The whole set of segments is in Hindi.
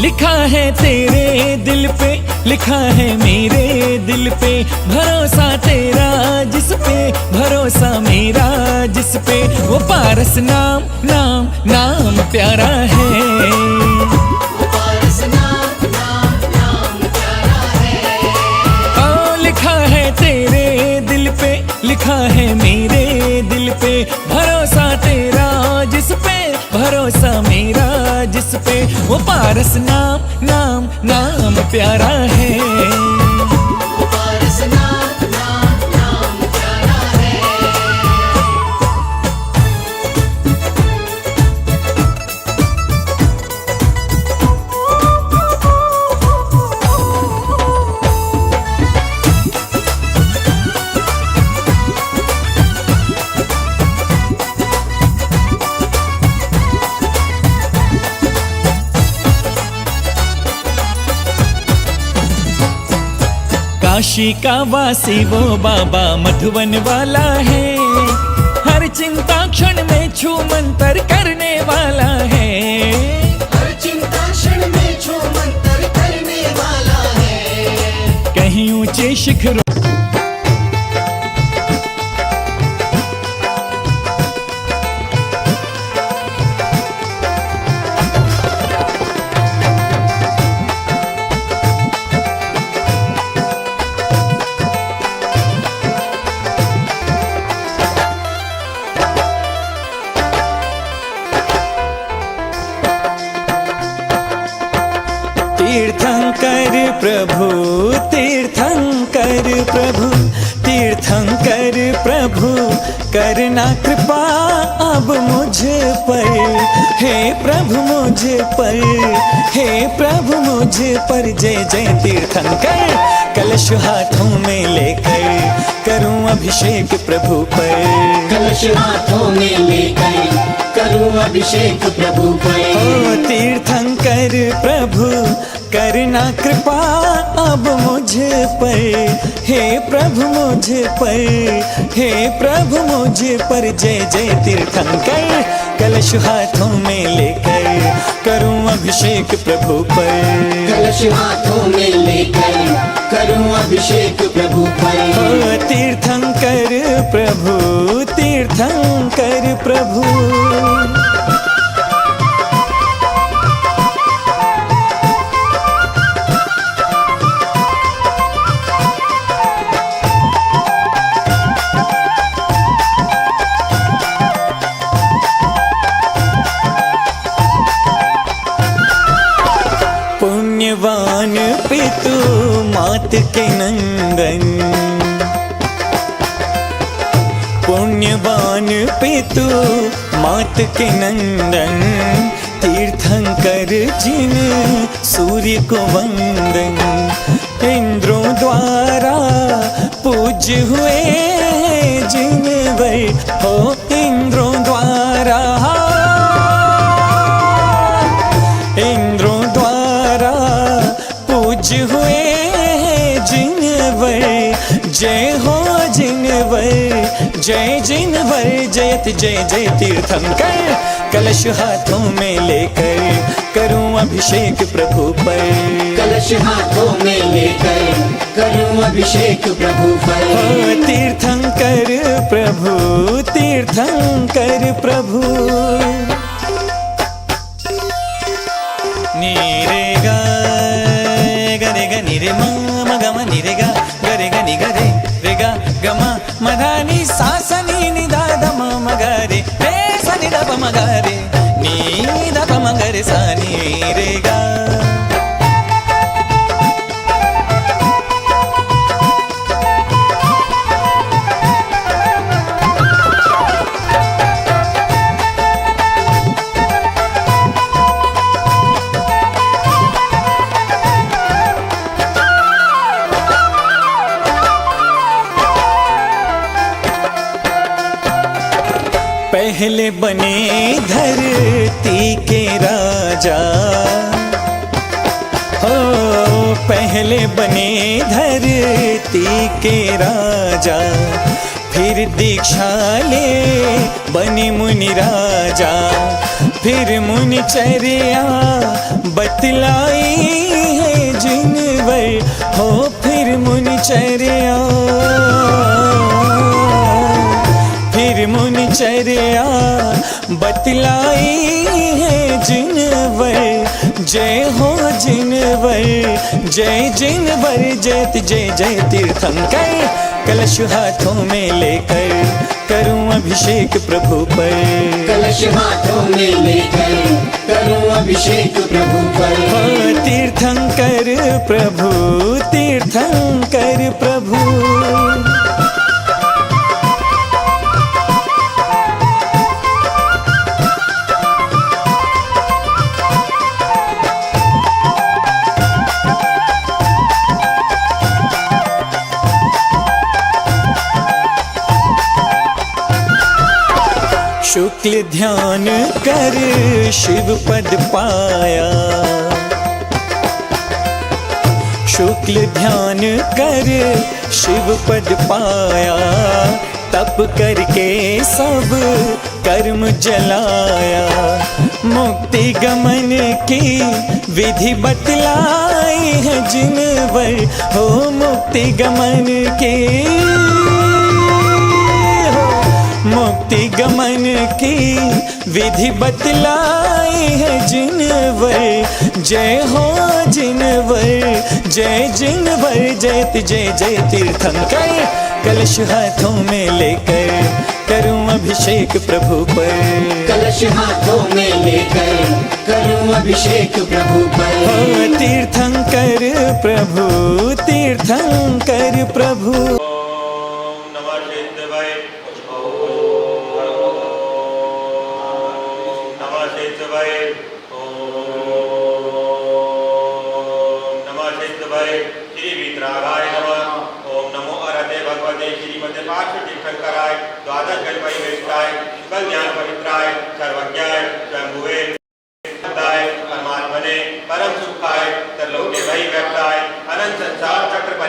लिखा है तेरे दिल पे, लिखा है मेरे दिल पे, भरोसा तेरा जिस पे, भरोसा मेरा जिस पे, वो पारस नाम नाम नाम प्यारा है। वो पारस नाम नाम नाम प्यारा है। ओ लिखा है तेरे दिल पे, लिखा है मेरे दिल पे, भरोसा तेरा जिस पे, भरोसा मेरा जिस पे, वो पारस नाम नाम नाम प्यारा है। वो पारस नाम नाम नाम प्यारा है। काशी का वासी वो बाबा मधुवन वाला है, हर चिंता क्षण में छू मंतर करने वाला है। हर चिंता क्षण में छू मंतर करने वाला है। कहीं ऊंचे शिखरों तीर्थंकर प्रभु, तीर्थंकर प्रभु, तीर्थंकर प्रभु, करना कृपा अब मुझ पर, हे प्रभु मुझ पर, हे प्रभु मुझ पर। जय जय तीर्थंकर, कलश हाथों में लेकर करूं अभिषेक प्रभु पर। कलश हाथों में लेकर करूं अभिषेक प्रभु पर। ओ तीर्थंकर प्रभु, करना कृपा अब मुझ पर, हे प्रभु मुझ पर, हे प्रभु मुझ पर। जय जय तीर्थंकर, कलश हाथों में लेकर करूं अभिषेक प्रभु पर। कलश हाथों में लेकर करूं अभिषेक प्रभु पर। ओ तीर्थंकर प्रभु, तीर्थंकर प्रभु। पुण्यवान पितु मात के नंदन, पुण्यवान पितु मात के नंदन, तीर्थंकर जिन सूर्य को वंदन, इंद्रों द्वारा पूज्य हुए जिन वर, हो इंद्रों द्वारा, इंद्रों द्वारा पूज्य हुए जिनवर। जय हो जिनवर, जय जिनवर, जयत जय जय तीर्थंकर, कलश हाथों में लेकर करूं अभिषेक प्रभु पर। कलश हाथों में लेकर करूं अभिषेक प्रभु पर। ओ तीर्थंकर प्रभु, तीर्थंकर प्रभु। नीरे गा गरे ग निरे मा म ग म निरे गा गरे ग नि ग रे गा ग म म धा नि सा स नि नि दा ध म म ग रे सा नि द प म ग रे नि द प म ग रे सा नि रे गा। पहले बने धरती के राजा, हो पहले बने धरती के राजा, फिर दीक्षा ले बने मुनि राजा, फिर मुनि चर्या बतलाई है जिनवर हो, फिर मुनि चर्या, फिर मुनि चर्या बतलाई है जिनवर, जय हो जिनवर, जय जिनवर, जय जय जय तीर्थंकर। कलश हाथों में लेकर करूं अभिषेक प्रभु पर, कलश हाथों में लेकर करूं अभिषेक प्रभु पर। हो तीर्थंकर प्रभु, तीर्थंकर प्रभु। शुक्ल ध्यान कर शिव पद पाया, शुक्ल ध्यान कर शिव पद पाया, तप करके सब कर्म जलाया, मुक्ति गमन की विधि बतलाई है जिनवर हो, मुक्ति गमन की, मुक्ति गमन की विधि बतलाई है जिनवर, जय हो जिनवर, जय जिनवर, जय जय जय तीर्थंकर। कलश हाथों में लेकर करूं अभिषेक प्रभु पर, कलश हाथों में लेकर करूं अभिषेक प्रभु पर। हो तीर्थंकर प्रभु, तीर्थंकर प्रभु। श्री वीतरागाय नमः। ओम नमो अरहते भगवते श्रीमते पार्श्व तीर्थंकराय द्वादश गणपति विशिष्टाय शुक्ल ज्ञान पवित्राय सर्वज्ञाय स्वयंभुवे परमात्मने परम सुखाय तरलोके भय व्यक्ताय अनंत संसार चक्र।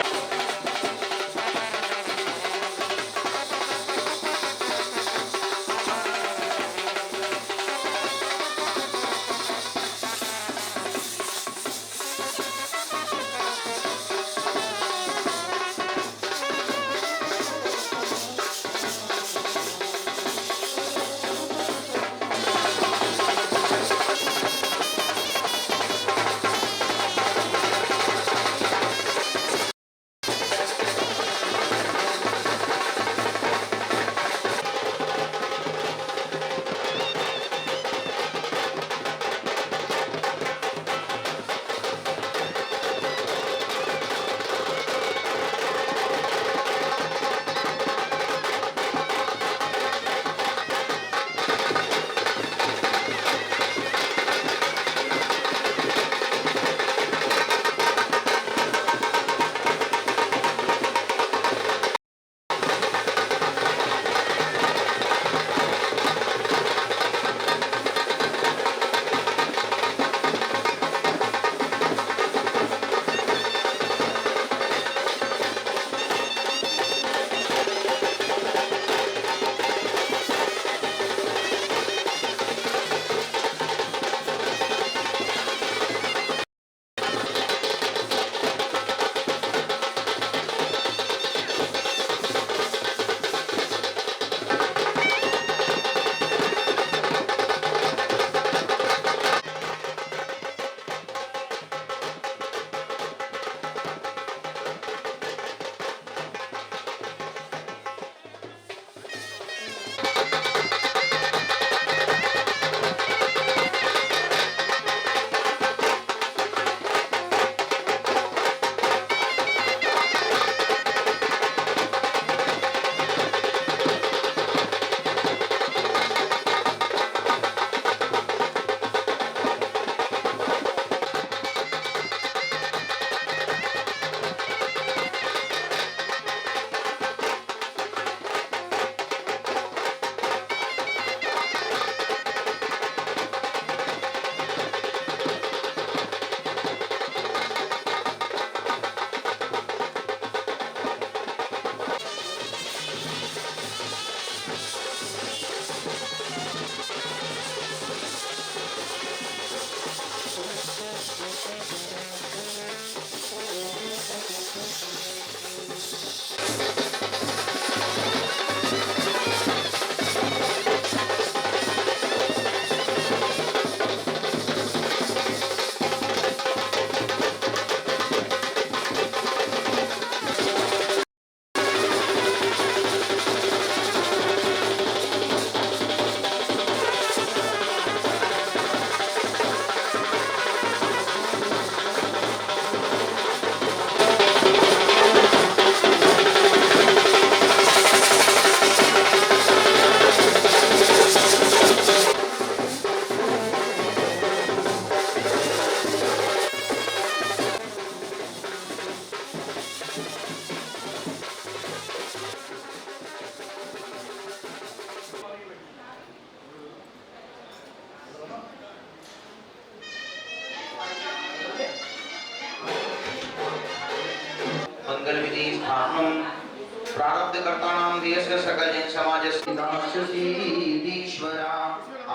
कर्तानां देशस्य सकल जन समाजस्य दास्यसीदीश्वरा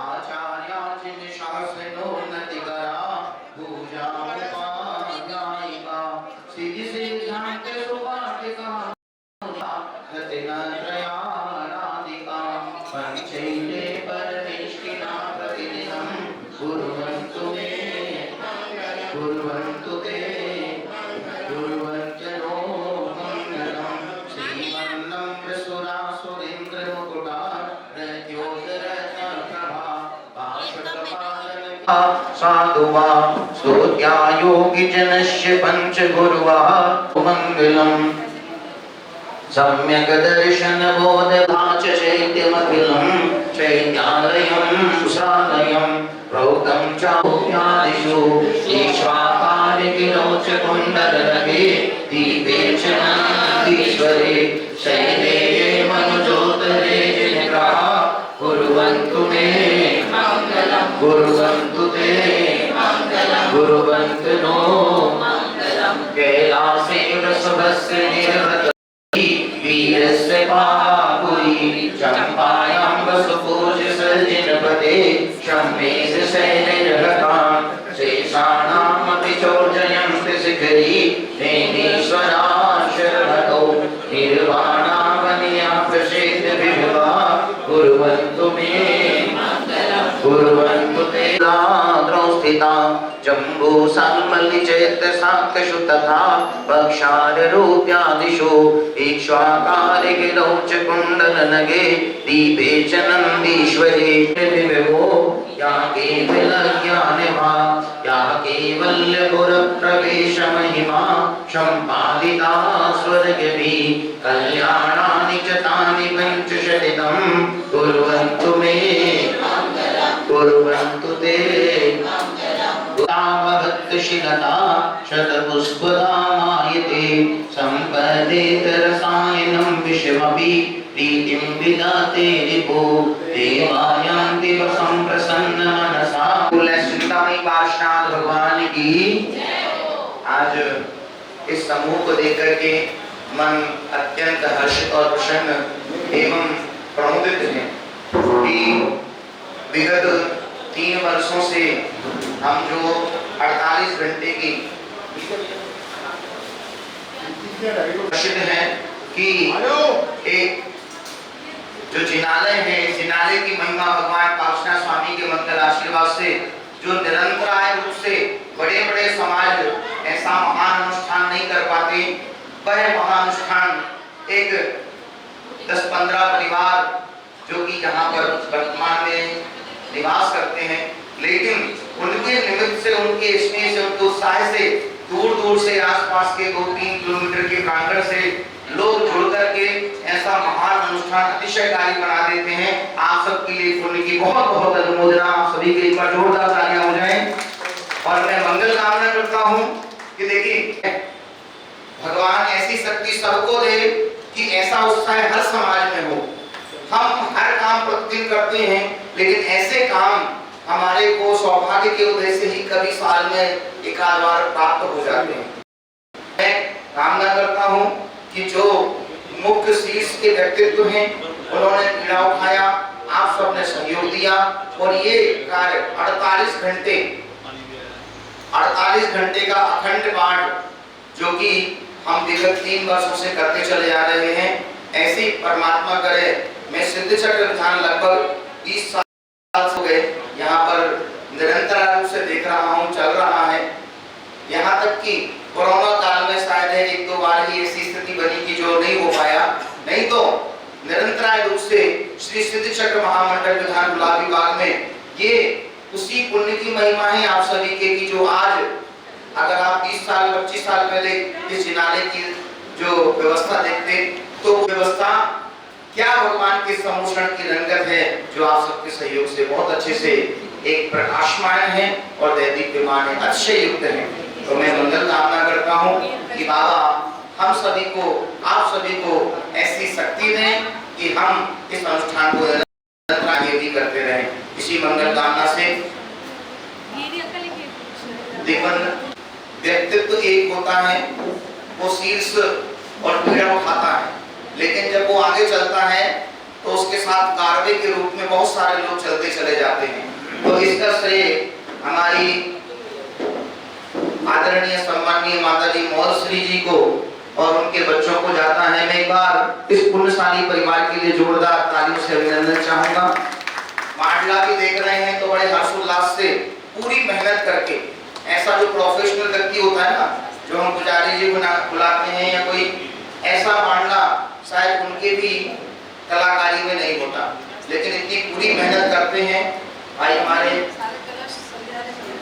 आचार्याचिन शासनोन्नतिकरा पूजा उपाध्यायिका सिद्धि सिद्धान्त सुवाटिका रतिनत्रयाराधिका पंचैले परमेष्टिना प्रतिदिनं कुर्वन्तु मे कुर्वन्तु ते कुर्वन्त्यनो मङ्गलं श्रीमन्नं सुरासुरेन्द्रमुकुटा प्रद्योतरत्नप्रभा पाशुपपालनका साधुवा स्तुत्यायोगिजनस्य पञ्चगुरुवः मङ्गलम् सम्यक् दर्शनबोधभाच चैत्यमखिलं चैत्यालयं सुसालयं प्रोक्तं चाप्यादिषु ईश्वाकारिकिलोचकुण्डलनगे दीपे च नन्दीश्वरे शैले मनुजोतरे निग्रह कुर्वन्तु मे मङ्गलं कुर्वन्तु ते मङ्गलं कुर्वन्तु नो मङ्गलं कैलासे वृषभस्य निर्वृत वीरस्य पापुरी चम्पायां वसुपूज सजिनपदे शम्मेश शैलैर्हतां शेषाणामपि चोर्जयन्ति शिखरी तेनीश्वराशरणौ निर्वाणावनिया प्रसेद विभवा कुर्वन्तु मे कुर्वन्तु ते स्थिता जम्बू साल्मलि चैत्र साक्षु तथा पक्षारूप्यादिषु ईक्ष्वाकारिगिरौ च कुण्डलनगे दीपे च नन्दीश्वरे विभो या केवलज्ञानिमा या कैवल्यपुरप्रवेश महिमा सम्पादिता स्वर्गभिः कल्याणानि च तानि पञ्चशतितं कुर्वन्तु मे कुर्वन्तु ते भक्तशिलता शतपुष्पदामायते सम्पदेतरसायनं विषमपि प्रीतिं विदाते रिपो देवायान्ति वसं प्रसन्न मनसा चिंतामणि पार्श्वनाथ भगवान की। आज इस समूह को देखकर के मन अत्यंत हर्षित और प्रसन्न एवं प्रमुदित है कि विगत 3 वर्षों से हम जो 48 घंटे की प्रसिद्ध है कि एक जो जिनालय है, जिनालय की महिमा भगवान पार्श्वनाथ स्वामी के मंगल आशीर्वाद से जो निरंतराय रूप से बड़े बड़े समाज ऐसा महान अनुष्ठान नहीं कर पाते, वह महानुष्ठान एक 10-15 परिवार जो कि यहाँ पर वर्तमान में निवास करते हैं, लेकिन उनके निमित्त से, उनके स्नेह से, उनके उत्साह से दूर दूर से आसपास के 2-3 किलोमीटर के प्रांगण से लोग जुड़ करके ऐसा महान अनुष्ठान अतिशयकारी बना देते हैं। आप सबके लिए पुण्य की बहुत बहुत अनुमोदना। आप सभी के एक बार जोरदार तालियां हो जाएं। और मैं मंगल कामना करता हूं कि देखिए भगवान ऐसी शक्ति सबको दे कि ऐसा उत्साह हर समाज में हो। हम हर काम प्रतिदिन करते हैं, लेकिन ऐसे काम हमारे को सौभाग्य के उदय से ही कभी साल में एक आध बार प्राप्त हो जाते हैं। मैं कामना करता हूं कि जो मुख्य शीर्ष के व्यक्तित्व हैं, उन्होंने पीड़ा उठाया, आप सबने सहयोग दिया और ये कार्य 48 घंटे का अखंड पाठ जो कि हम विगत 3 वर्षों से करते चले जा रहे हैं, ऐसी परमात्मा करे। मैं सिद्ध चक्र विधान लगभग 20 साल हो गए यहाँ पर निरंतर रूप से देख रहा हूँ, चल रहा है। यहाँ तक कि कोरोना काल में शायद 1-2 बार ही ऐसी स्थिति बनी कि जो नहीं हो पाया, नहीं तो निरंतर रूप से श्री सिद्ध चक्र महामंडल विधान गुलाबी बाग में ये उसी पुण्य की महिमा है आप सभी के कि जो आज अगर आप 20 साल 25 साल पहले इस जिनालय की जो व्यवस्था देखते तो व्यवस्था क्या भगवान के सम्मोषण की रंगत है जो आप सबके सहयोग से बहुत अच्छे से एक प्रकाशमान है और दैदीप्यमान है, अच्छे युक्त है। तो मैं मंगल कामना करता हूँ कि बाबा हम सभी को, आप सभी को ऐसी शक्ति दें कि हम इस अनुष्ठान को आगे भी करते रहें। इसी मंगल कामना से व्यक्तित्व एक होता है, वो शीर्ष और पीड़ा उठाता है, लेकिन जब वो आगे चलता है तो उसके साथ कारवे के रूप में बहुत सारे लोग चलते चले जाते हैं। तो इसका श्रेय हमारी आदरणीय सम्माननीय माताजी मौलश्री जी को और उनके बच्चों को जाता है। मैं एक बार इस पुण्यशाली परिवार के लिए जोरदार तालियों से अभिनंदन चाहूंगा। माडला भी देख रहे हैं तो बड़े हर्षोल्लास से पूरी मेहनत करके, ऐसा जो प्रोफेशनल व्यक्ति होता है ना, जो हम पुजारी जी को बुलाते हैं या कोई ऐसा मांडला शायद उनके भी कलाकारी में नहीं होता, लेकिन इतनी पूरी मेहनत करते हैं भाई हमारे।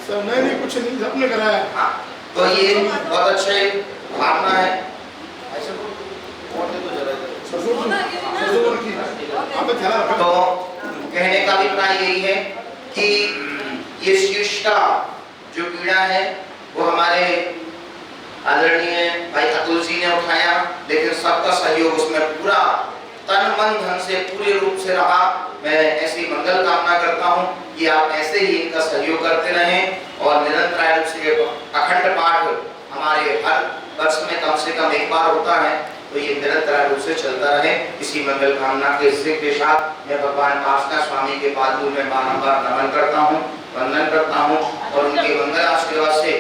सर नहीं कुछ नहीं, सबने कराया। हाँ, तो ये बहुत अच्छे भावना है। ऐसे तो कहने का अभिप्राय यही है कि ये शिष्टा जो पीड़ा है वो हमारे आदरणीय भाई अतुल जी ने उठाया, लेकिन सबका सहयोग उसमें पूरा तन मन धन से पूरे रूप से रहा। मैं ऐसी मंगल कामना करता हूँ कि आप ऐसे ही इनका सहयोग करते रहें और निरंतर रूप से अखंड पाठ हमारे हर वर्ष में कम से कम एक बार होता है, तो ये निरंतर रूप से चलता रहे। इसी मंगल कामना के साथ मैं भगवान पार्षद स्वामी के पादुल में बारंबार नमन करता हूँ, वंदन करता हूँ और उनके मंगल आशीर्वाद से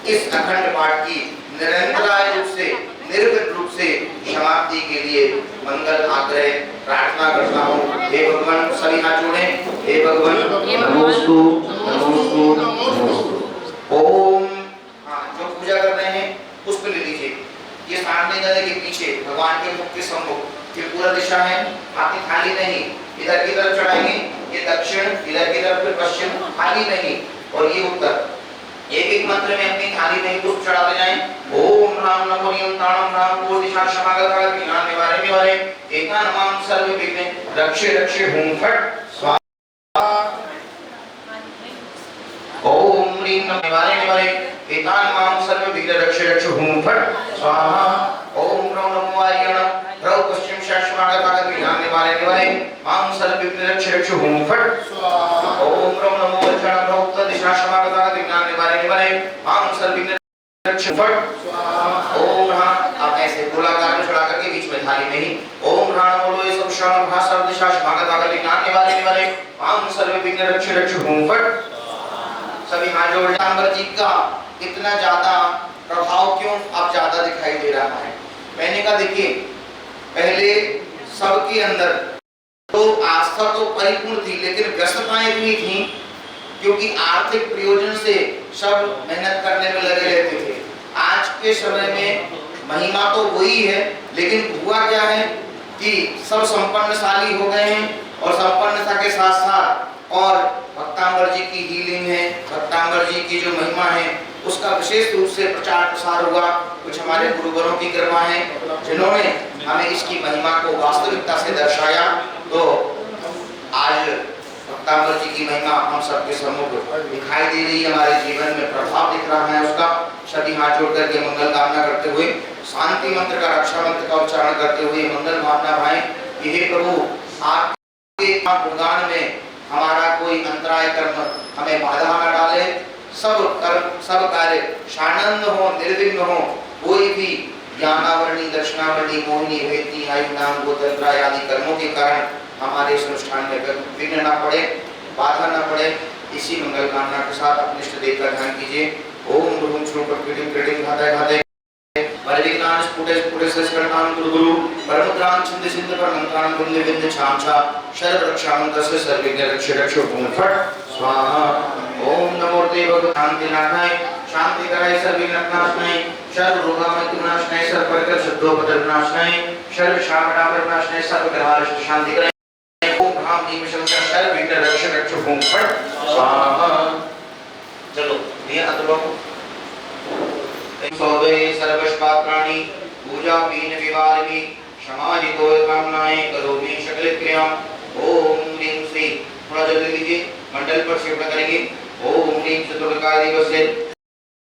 इस अखंड पाठ की निरंतर रूप से निर्विघ्न रूप से समाप्ति के लिए मंगल आग्रह प्रार्थना करता हूँ। हे भगवान, सभी हाथ जोड़े। हे भगवान नमोस्तु नमोस्तु नमोस्तु। ओम। हाँ, जो पूजा कर रहे हैं पुष्प ले लीजिए। ये सामने गले के पीछे भगवान के मुख के सम्मुख ये पूरा दिशा है, हाथी खाली नहीं, इधर की तरफ चढ़ाएंगे, ये दक्षिण, इधर की तरफ फिर पश्चिम, खाली नहीं, और ये उत्तर। एक एक मंत्र में अपनी थाली में पुष्प चढ़ाते जाएं। ओम राम नमो नियंताणम राम को दिशा समागता विघ्न निवारे निवारे एका नमः सर्व विघ्न रक्षे रक्षे हूं फट स्वाहा। ओम ह्रीं नमः निवारे निवारे एका नमः सर्व विघ्न रक्षे रक्षे हूं फट स्वाहा। ओम ह्रौं नमो आर्यण ह्रौं पश्चिम समागता विघ्न निवारे निवारे मां सर्व विघ्न रक्षे रक्षे हूं फट स्वाहा। ओम ह्रौं नमो दक्षिण ह्रौं दिशा समागता विघ्न निवारे निवारे मां सर्व विघ्न रक्षे फट स्वाहा। ओम ह्रां, आप ऐसे गोलाकार में चढ़ा करके बीच में थाली में ही ओम ह्रां बोलो ये सब श्रवण भाषा दिशा समागता विघ्न निवारे निवारे मां सर्व विघ्न रक्षे रक्षे हूं फट। सभी हाथ जोड़। पीताम्बर जी का इतना ज्यादा प्रभाव क्यों अब ज्यादा दिखाई दे रहा है? मैंने कहा देखिए, पहले सबके अंदर तो आस्था तो परिपूर्ण थी, लेकिन व्यस्तताएं भी थी, क्योंकि आर्थिक प्रयोजन से सब मेहनत करने में लगे रहते थे। आज के समय में महिमा तो वही है, लेकिन हुआ क्या है कि सब संपन्नशाली हो गए हैं और संपन्नता के साथ साथ और भक्तांबर जी की हीलिंग है, भक्तांबर जी की जो महिमा है उसका विशेष रूप से प्रचार प्रसार हुआ। कुछ हमारे गुरुवरों की कृपा है जिन्होंने हमें इसकी महिमा को वास्तविकता से दर्शाया। तो आज भक्तांबर जी की महिमा हम सबके सम्मुख दिखाई दे रही है, हमारे जीवन में प्रभाव दिख रहा है उसका। सभी हाथ जोड़ करके मंगल कामना करते हुए शांति मंत्र का, रक्षा मंत्र का उच्चारण करते हुए मंगल भावना भाएं कि हे प्रभु, आपके गुणगान में हमारा कोई अंतराय कर्म हमें बाधा न डाले, सब कर्म सब कार्य शानंद हो, निर्विघ्न हो। कोई भी ज्ञानावरणी, दर्शनावरणी, मोहिनी, वेदी, आयु नाम गोत्र आदि कर्मों के कारण हमारे इस अनुष्ठान में विघ्न न पड़े, बाधा न पड़े। इसी मंगल कामना के साथ अपने इष्ट देव का ध्यान कीजिए। ओम ह्रूं श्रूं प्रकृतिं क्रीडिं घाताय घाताय परिविघ्नान् स्फुटे स्फुटे सस्करणान् गुरु गुरु परमुद्रान् छिन्द छिन्द परमन्त्रान् वन्दे वन्दे छाम छा सर्वरक्षामन्तस्य सर्वविघ्न रक्षे रक्षो भूं फट् स्वाहा। ओम नमो देव शांति नाथाय शांति कराय सर्वविघ्ननाशनाय सर्वरोगामयनाशनाय सर्वपरिकर शुद्धोपद्रवनाशनाय सर्व शामनाशनाय सर्वग्रहारिष्ट शांति कराय। ओम ह्रां ह्रीं शंकर सर्वविघ्न रक्षे रक्षो भूं फट् स्वाहा। चलो ये अतलो सोवे सर्वस्पात्राणि पूजा पीन विवारिणि समाहितो कामनाएं करोमि सकल क्रिया। ओम ह्रीं श्री, थोड़ा जल्दी लीजिए, मंडल पर शिफ्ट करेंगे। ओम ह्रीं चतुर्काय दिवसे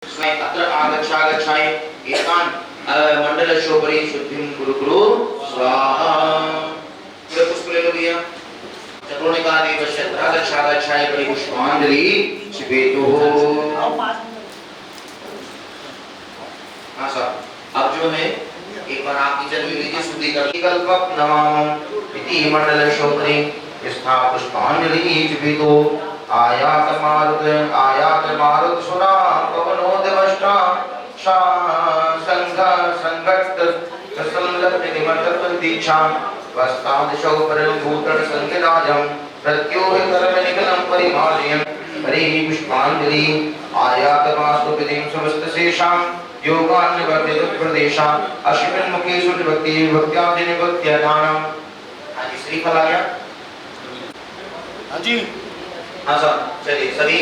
स्वयं अत्र आगच्छाय एकान मंडल शोभरी शुद्धिं गुरु गुरु स्वाहा। पूरे पुष्प ले लो भैया। चतुर्काय दिवसे आगच्छाय बड़ी पुष्पांजलि शिवेतु। हाँ सर, अब जो है एक बार आप चल भी लीजिए, शुद्धिकरण कल्पक नमामि इति मंडल शोत्रे स्था पुष्पांजलि चितो आयात मारुत सुरा पवनो देवष्टा शा संघ संगत संलग्न निमंत्रण दीक्षा वस्तादिशौ परम भूतन संगिराजं प्रत्योह कर्म निगलम परिमार्जयन् हरि पुष्पांजलि आयात मास्तु विधिं समस्त शेषां योगान् वर्धित प्रदेशा अश्विन मुखेषु भक्ति भक्त्यादिनि भक्त्यानाम। आज श्रीफल आ गया। हाँ जी। हाँ सर, चलिए सभी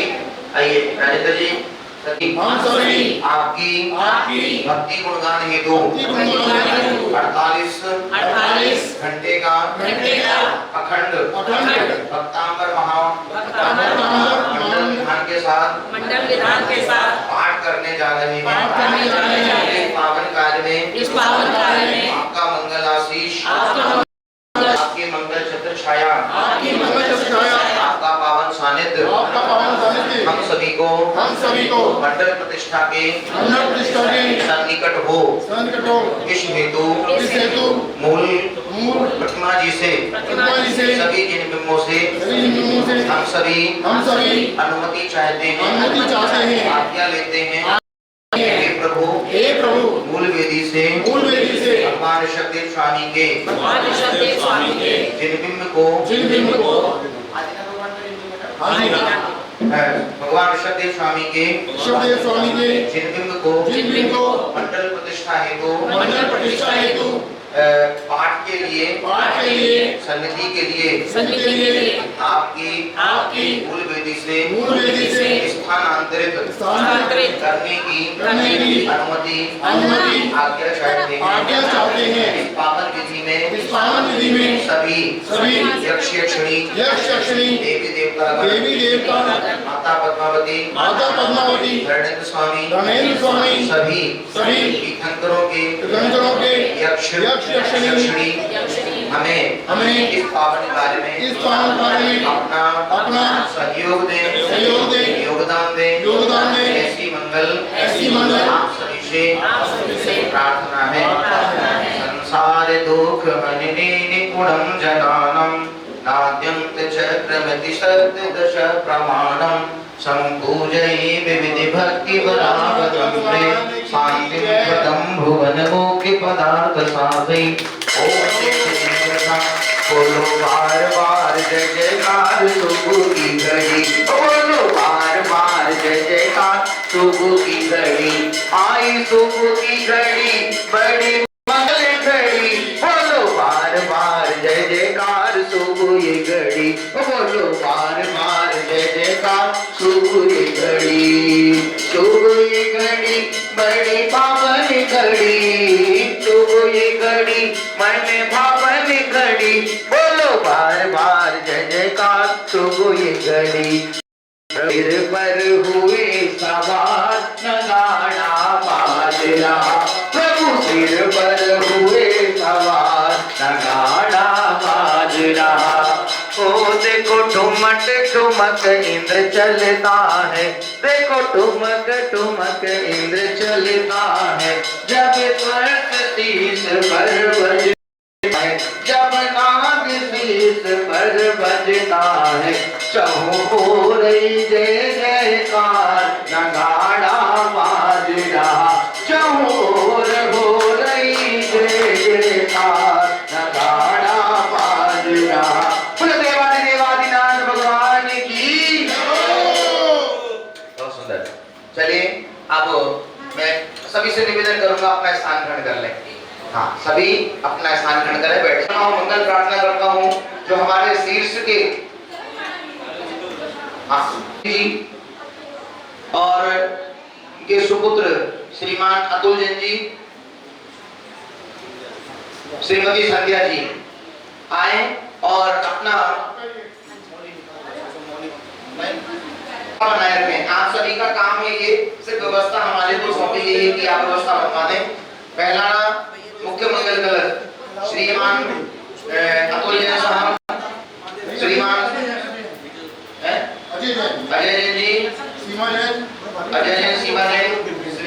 आइए राजेंद्र जी, हम सभी आपकी भक्ति गुणगान हेतु 48 घंटे का अखंड भक्तांबर मंडल विधान के साथ पाठ करने जा रहे हैं। इस पावन कार्य में आपका मंगल आशीष, आपकी मंगल छत्र छाया, आपका पावन सानिध्य हम सभी को मंडल प्रतिष्ठा के सन्निकट हो इस हेतु मूल प्रतिमा जी से सभी जिन बिंबों से हम सभी अनुमति चाहते हैं, आज्ञा लेते हैं। हे प्रभु मूल वेदी से भगवान ऋषभदेव स्वामी के जिन बिंब को भगवान ऋषभदेव स्वामी के जिन बिंब को मंडल प्रतिष्ठा हेतु पाठ के लिए सन्निधि के लिए आपकी मूल वेदी से स्थानांतरित करने की अनुमति आज्ञा चाहते हैं। इस पावन विधि में सभी यक्ष यक्षिणी देवी देवता माता पद्मावती धरणेन्द्र स्वामी सभी तीर्थंकरों के यक्ष यक्षिणी हमें इस पावन कार्य में अपना सहयोग दें, योगदान दें। ऐसी मंगल आप सभी से प्रार्थना है। संसार दुख हनिने निपुणं जनानं नाद्यंत च प्रमति सत्य दश प्रमाणं संपूजये विविधि भक्ति बलावतंत्रे शांति प्रदम भुवन मोक्ष पदार्थ साधे। बोलो बार जय जयकार सुबह की घड़ी, बोलो बार जय जयकार सुबह की घड़ी, आई सुबह की घड़ी बड़ी मंगल घड़ी। बोलो बार जय जयकार सुबह ये घड़ी, बोलो बार जय जयकार सुबह ये घड़ी। सुबह ये घड़ी बड़ी पावन घड़ी, सुबह ये घड़ी मन भावन घड़ी। बोलो बार जय जयकार सुबह ये घड़ी। सिर पर हुए सवार नगाड़ा बाजरा, प्रभु सिर पर हुए सवार नगाड़ा बाजरा। ओ देखो ठुमक ठुमक इंद्र चलता है, देखो ठुमक ठुमक इंद्र चलता है। जब शीस पर बजता है, जब नाद शीस पर बजता है, चहु हो रही जय जयकार नगाड़ा बाज रहा। चहु हो रही जय जयकार नगाड़ा बाज रहा। देवादिनाथ भगवान की। बहुत सुंदर। चलिए अब मैं सभी से निवेदन करूंगा अपना स्थान ग्रहण कर लें। हाँ, सभी अपना स्थान ग्रहण करें, बैठे। मंगल प्रार्थना करता हूँ जो हमारे शीर्ष के और के सुपुत्र श्रीमान अतुल जैन जी, श्रीमती संध्या जी आए और अपना बनाए रखें। आप सभी का काम है ये, सिर्फ व्यवस्था हमारे को सौंपी गई है कि आप व्यवस्था बनवा दें। पहला मुख्य मंगल कलश श्रीमान अतुल जैन साहब, श्रीमान अजय जैन जी, अजय जैन, सीमा जैन,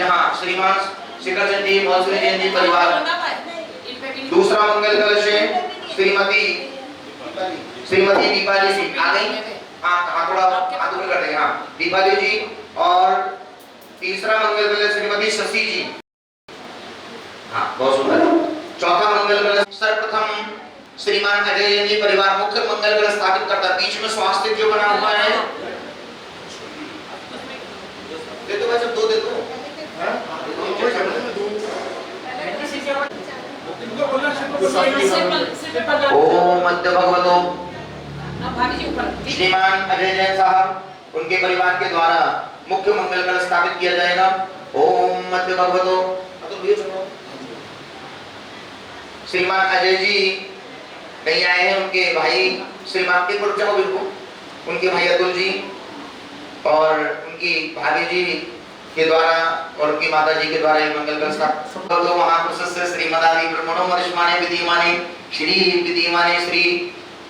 हाँ श्रीमान शिखर जैन जी, मौसमी जैन जी परिवार दूसरा मंगल कलश है श्रीमती दीपाली जी आ गई। हाँ थोड़ा हाथ ऊपर कर देंगे। हाँ दीपाली जी। और तीसरा मंगल कलश श्रीमती शशि जी। हाँ बहुत सुंदर। चौथा मंगल कलश सर्वप्रथम श्रीमान अजय जी परिवार मुख्य मंगल कलश स्थापित करता। बीच में स्वास्थ्य जो बना हुआ है दे दो भाई, दो दे दो। ओम मध्य भगवतो श्रीमान अजय जैन साहब उनके परिवार के द्वारा मुख्य मंगल कलश स्थापित किया जाएगा। ओम मध्य भगवतो। श्रीमान अजय जी कहीं आए हैं, उनके भाई श्रीमान के पुरजाओ बिल्कुल उनके भाई अतुल जी और उनकी भाभी जी के द्वारा और उनकी माता जी के द्वारा एक मंगल कलश का तो महापुरुष श्रीमदादि ब्रह्मणो मरिष्माने विधिमाने श्री विधिमाने श्री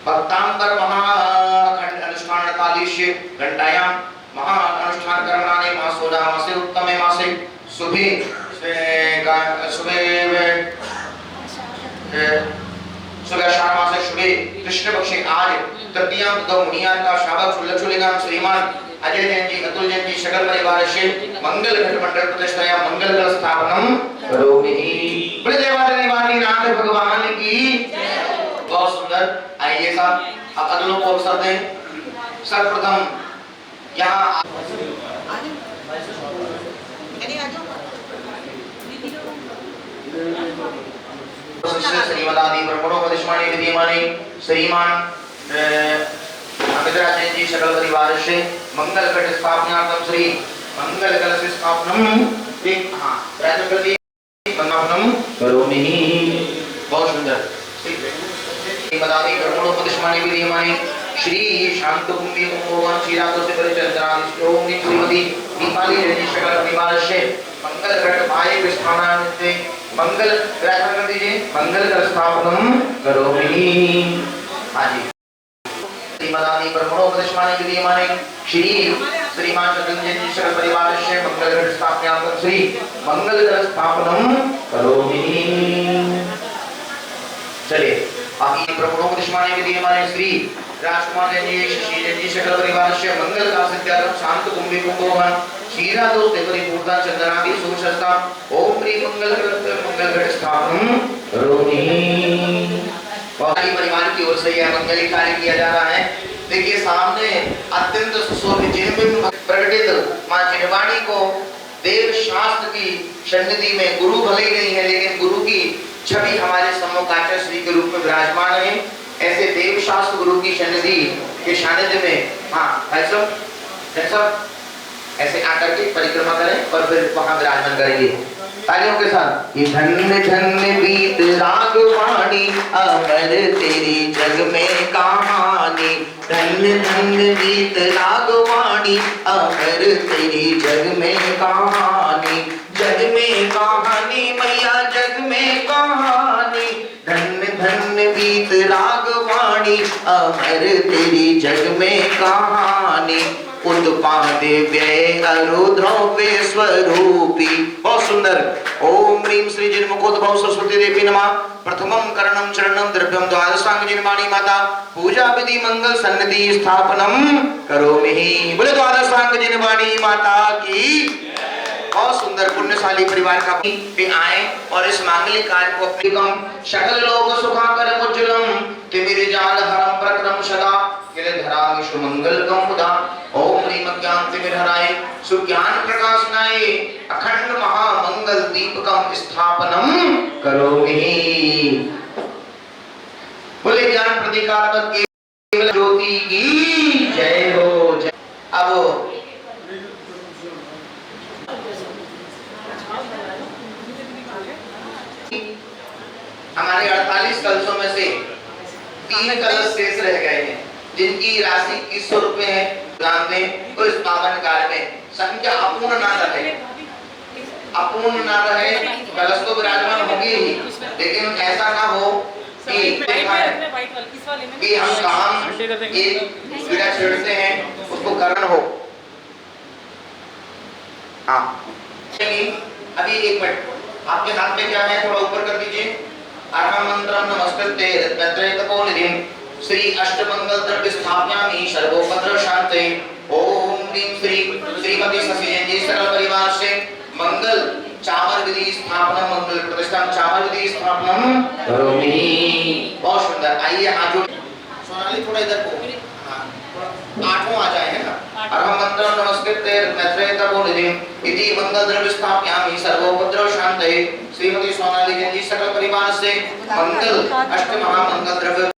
भक्तांकर महाखंड अनुष्ठान 48 घंटायां महा अनुष्ठान करनाने मासोदा मासे उत्तमे मासे सुबह शाम मासे शुभे कृष्ण पक्षे आज तृतीया तो मुनियान का शाबक सुलक्षुलिंगम श्रीमान अजय जैन जी अतुल जैन जी सकल परिवार से मंगल घट मंडल प्रतिष्ठाया मंगल कलश स्थापनम करोमि। बोले देवादिदेव निवारणी नाथ भगवान की जय। बहुत सुंदर। आइए साहब अब अगलों को अवसर दें। सर्वप्रथम यहाँ श्रीमदादि ब्रह्मणो मदिष्माने विधिमाने श्रीमान अमितराज जैन जी सकल परिवार से मंगल घट स्थापनार्थम श्री मंगल कलश स्थापनम एक हाँ राजप्रति मंगलम करोमि। बहुत सुंदर। श्रीमदादि ब्रह्मणो मदिष्माने विधिमाने श्री शांत कुंभी कुंभवान श्रीरातो से परिचंद्रादि ओम श्रीमती दीपाली जैन जी सकल परिवार से मंगल घट भाई विस्थानान्ते मंगल विराजमान कर दीजिए मंगल कलश स्थापनम करोमि। हाँ जी। श्रीमदादि ब्रह्मणो मदिष्माने विधिमाने श्री श्रीमान चंद्रजन जी सकल परिवार से मंगल घट स्थापनार्थम श्री मंगल कलश स्थापनम करोमि। चलिए आगे ब्रह्मणो मदिष्माने विधिमाने श्री राजकुमार जैन जी शशि जैन जी सकल परिवार से मंगल का सिद्धार्थम शांत कुंभी कुंभवान शीरा तो तेवरी पूर्ता चंद्रादि सुशस्ता ओम प्री मंगल घट स्थापनम करोमि। वाली परिवार की ओर से यह मंगल कार्य किया जा रहा है। देखिए सामने अत्यंत सुशोभित जिनमें प्रकटित मां जिनवाणी को देव शास्त्र की सन्निधि में गुरु भले ही नहीं है लेकिन गुरु की छवि हमारे सम्मुख आचार्य श्री के रूप में विराजमान है। ऐसे देव शास्त्र गुरु की सन्निधि के सानिध्य में हाँ ऐसा ऐसे आकर के परिक्रमा करें और फिर वहां विराजमान करेंगे तालियों के साथ। ये धन्य धन्य बीत रागवाणी अमर तेरी जग में कहानी धन्य धन्य बीत रागवाणी अमर तेरी जग में कहानी मैया जग में कहानी धन्य धन्य बीत रागवाणी अमर तेरी जग में कहानी उत्पादे व्यय अरुद्रव्य स्वरूपी। बहुत सुंदर। ओम ह्रीं श्री जिनमुखोद्भव सरस्वती देवी नमः। प्रथमं करणं चरणं द्रव्यं द्वादशांग जिनवाणी माता पूजा विधि मंगल सन्निधि स्थापनम करोमि। बोले द्वादशांग जिनवाणी माता की। बहुत सुंदर पुण्यशाली परिवार का भी आए और इस मांगलिक कार्य को अपने कम सकल लोग सुखाकर मुज्जलम तिमिर जाल हरम प्रक्रम सदा किले धरा विश्व मंगल कम मुदा ओम ह्रीं ज्ञान तिमिर हराय सुज्ञान प्रकाशनाय अखंड महामंगल दीपकम स्थापनम करोमि। बोले ज्ञान प्रतीकात्मक केवल ज्योति की जय हो जय। अब हमारे 48 कलशों में से 3 कलश शेष रह गए हैं जिनकी राशि 2100 रुपए है। दान में और इस पावन कार्य में संख्या अपूर्ण ना रहे कलश तो विराजमान होगी ही लेकिन ऐसा ना हो कि हम काम एक विड़ा छेड़ते हैं उसको करण हो। हाँ अभी 1 मिनट आपके हाथ में क्या है थोड़ा ऊपर कर दीजिए। अर्हमंत्रं नमस्कृत्य रत्नत्रयतपोनिधिं श्री अष्टमंगल द्रव्य स्थापयामि सर्वोपद्रव शांते। ओम ह्रीं श्री श्रीमती शशि जैन जी सकल परिवार से मंगल चामर विधि स्थापना मंगल प्रतिष्ठा चामर विधि स्थापना करोमि। बहुत सुंदर। आइए हाथ जोड़ सोनाली थोड़ा इधर को, हाँ आठों आ जाए है ना। अर्हमंत्रं नमस्कृत्य रत्नत्रयतपोनिधिं इति मंगल द्रव्य स्थापयामि सर्वोपद्रव शांते। श्रीमती सोनाली जैन जी सकल परिवार से मंगल अष्ट महामंगल द्रव्य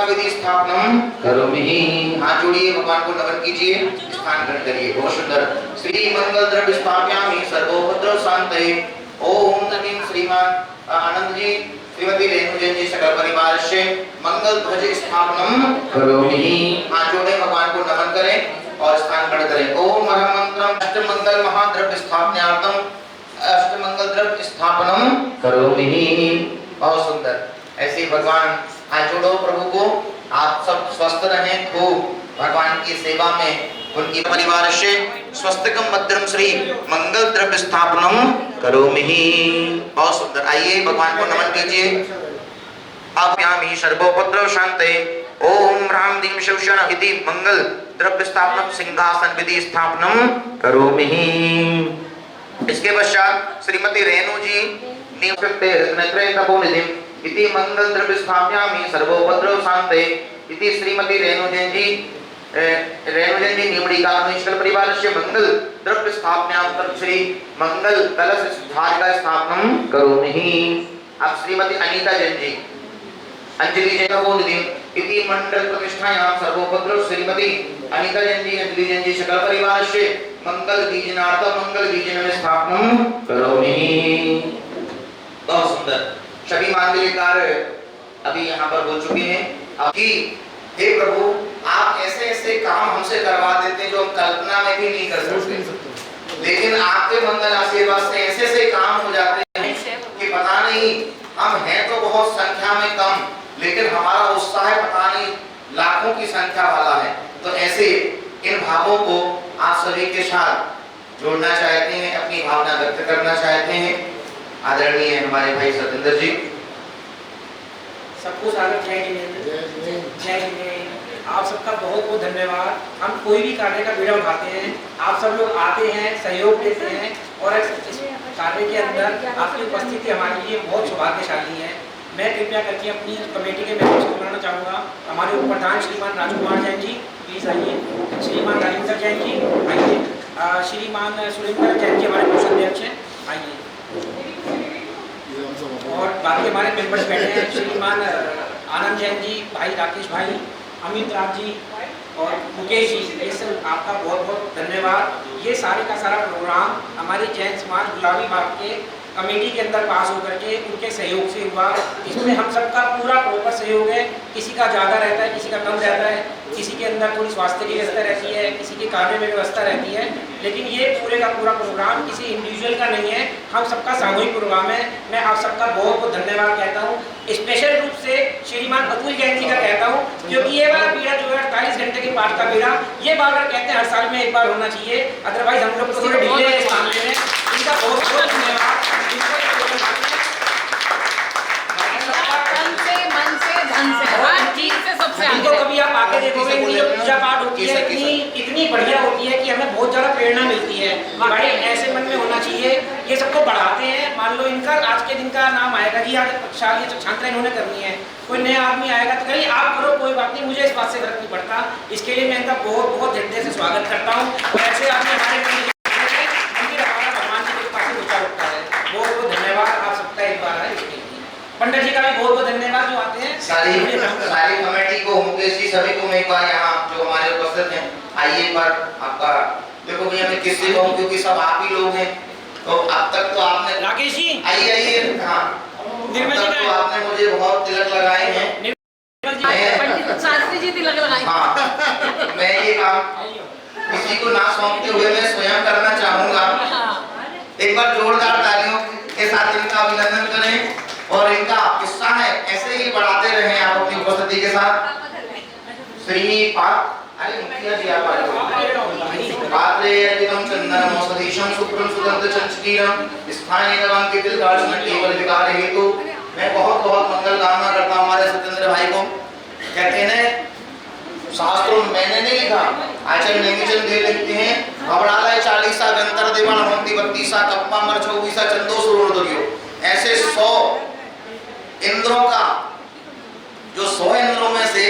विधि स्थापनम करोमि। हाथ जोड़िए, भगवान को नमन कीजिए, स्थान ग्रहण करिए। बहुत सुंदर। श्री मंगल द्रव्य स्थापयामि सर्वोपद्रव शांते। ओम नमीं श्रीमान आनंद जी श्रीमती रेणु जैन जी सकल परिवार से मंगल ध्वज स्थापनम करोमि। हाथ जोड़े, भगवान को नमन करें और स्थान ग्रहण करें। ओम महामंत्रम अष्टमंगल महाद्रव्य स्थापनार्थम अष्टमंगल द्रव्य स्थापनम करोमि। बहुत सुंदर। ऐसे भगवान हाथ जोड़ो प्रभु को। आप सब स्वस्थ रहें, खूब भगवान की सेवा में उनकी परिवार से स्वस्तिकम भद्रम श्री मंगल द्रव्य स्थापनम करोमि। बहुत सुंदर। आइए भगवान को नमन कीजिए। आपयामि सर्वोपद्रव शांते। ओम राम दीम शिवशरण इति मंगल द्रव्य स्थापनम सिंहासन विधि स्थापनम करोमि। इसके पश्चात श्रीमती रेणु जी नियुक्ते रत्नत्रयतपोनिधिं इति मंगल द्रव्य स्थापयामि सर्वोपद्रव शांते। इति श्रीमती रेणु जैन जी निमड़िका अनुष्कल परिवार से मंगल द्रव्य स्थापनार्थं श्री मंगल कलश धारिका स्थापनम करोमि। अब श्रीमती अनीता जैन जी अंजलि जैन तपोनिधिं इति मंडल प्रतिष्ठायां सर्वोपद्रव श्रीमती अनीता जैन जी अंजलि जैन जी सकल परिवार से मंगल बीजनार्थं मंगल बीजन स्थापनम करोमि। बहुत सुंदर। सभी मांगलिक कार्य अभी यहाँ पर हो चुके हैं। अभी हे प्रभु, आप ऐसे ऐसे काम हमसे करवा देते हैं जो हम कल्पना में भी नहीं कर सकते, लेकिन आपके मंगल आशीर्वाद से ऐसे ऐसे काम हो जाते हैं कि पता नहीं, हम हैं तो बहुत संख्या में कम, लेकिन हमारा उत्साह पता नहीं लाखों की संख्या वाला है। तो ऐसे इन भावों को आप सभी के साथ जोड़ना चाहते हैं, अपनी भावना व्यक्त करना चाहते हैं। आदरणीय हमारे भाई सतेंद्र जी। सबको स्वागत। जय जिनेंद्र। जय जिनेंद्र। आप सबका बहुत बहुत धन्यवाद। हम कोई भी कार्य का बीड़ा उठाते हैं, आप सब लोग आते हैं, सहयोग देते हैं और इस कार्य के अंदर आपकी उपस्थिति हमारे लिए बहुत सौभाग्यशाली है। मैं कृपया करके अपनी कमेटी के मेंबर्स को बुलाना चाहूँगा। हमारे उप प्रधान श्रीमान राजकुमार जैन जी प्लीज आइए। श्रीमान राजेंद्र जैन जी आइए। श्रीमान सुरेंद्र जैन जी हमारे कोषाध्यक्ष हैं, आइए। और बाकी हमारे मेंबर्स बैठे हैं, श्रीमान आनंद जैन जी, भाई राकेश भाई, अमित राज जी और मुकेश जी, ये सब आपका बहुत बहुत धन्यवाद। ये सारे का सारा प्रोग्राम हमारे जैन समाज गुलाबी बाग के कमेटी के अंदर पास होकर के उनके सहयोग से हुआ। इसमें हम सबका पूरा प्रॉपर सहयोग है। किसी का ज़्यादा रहता है, किसी का कम रहता है, किसी के अंदर थोड़ी स्वास्थ्य की व्यवस्था रहती है, किसी के कार्य में व्यवस्था रहती है, लेकिन ये पूरे का पूरा प्रोग्राम किसी इंडिविजुअल का नहीं है, हम सबका सामूहिक प्रोग्राम है। मैं आप सबका बहुत बहुत धन्यवाद कहता हूँ। स्पेशल रूप से श्रीमान अतुल जैन जी का कहता हूँ, क्योंकि ये वाला पीड़ा जो है 48 घंटे के पाठ का पीड़ा, ये बार-बार कहते हैं हर साल में एक बार होना चाहिए, अदरवाइज हम लोग थोड़े ढीले हैं इस मामले में। इनका बहुत बहुत धन्यवाद। इनको कभी आप आके देखोगे, इनकी जो पूजा पाठ होती है इतनी बढ़िया होती है कि हमें बहुत ज़्यादा प्रेरणा मिलती है। भाई ऐसे मन में होना चाहिए, ये सबको बढ़ाते हैं। मान लो इनका आज के दिन का नाम आएगा कि आज शादी छात्रा इन्होंने करनी है, कोई नया आदमी आएगा तो कहीं आप करो, कोई बात नहीं, मुझे इस बात से फर्क नहीं पड़ता। इसके लिए मैं इनका बहुत बहुत हृदय से स्वागत करता हूँ। ऐसे आदमी हमारे भगवान की कृपा से ऊंचा उठता है। बहुत बहुत धन्यवाद आप सबका एक बार है। पंडित जी का भी बहुत बहुत धन्यवाद जो आते हैं। सारी कमेटी को, मुकेश जी, सभी को मैं एक बार यहाँ जो हमारे उपस्थित हैं, आइए एक बार आपका। देखो भैया मैं किससे कहूँ, क्योंकि सब आप ही लोग हैं, तो अब तक तो आपने राकेश जी आइए आइए। हाँ, तो आपने मुझे बहुत तिलक लगाए हैं। शास्त्री जी तिलक लगाए। हाँ, मैं ये काम किसी को ना सौंपते हुए मैं स्वयं करना चाहूँगा। एक बार जोरदार तालियों के साथ इनका अभिनंदन करें और इनका उत्साह है ऐसे ही बढ़ाते रहें आप अपनी उपस्थिति के साथ। श्रीपाद अरे मुखिया जी आप पात्रे अर्पितं चंदनम औषधीशं शुक्रं सुगंध चंचकीरं स्थाने नवं केवल विकार हेतु मैं बहुत बहुत मंगल कामना करता हूँ हमारे सत्येंद्र भाई को। कहते हैं शास्त्रों में मैंने नहीं लिखा, आचार्य नेमिचंद दे लिखते हैं, अबड़ालय 40 गंतर देवान होंती 32 कप्पा मर 24 चंदो सुरोड़ दुर्यो। ऐसे 100 इंद्रों का, जो 100 इंद्रों में से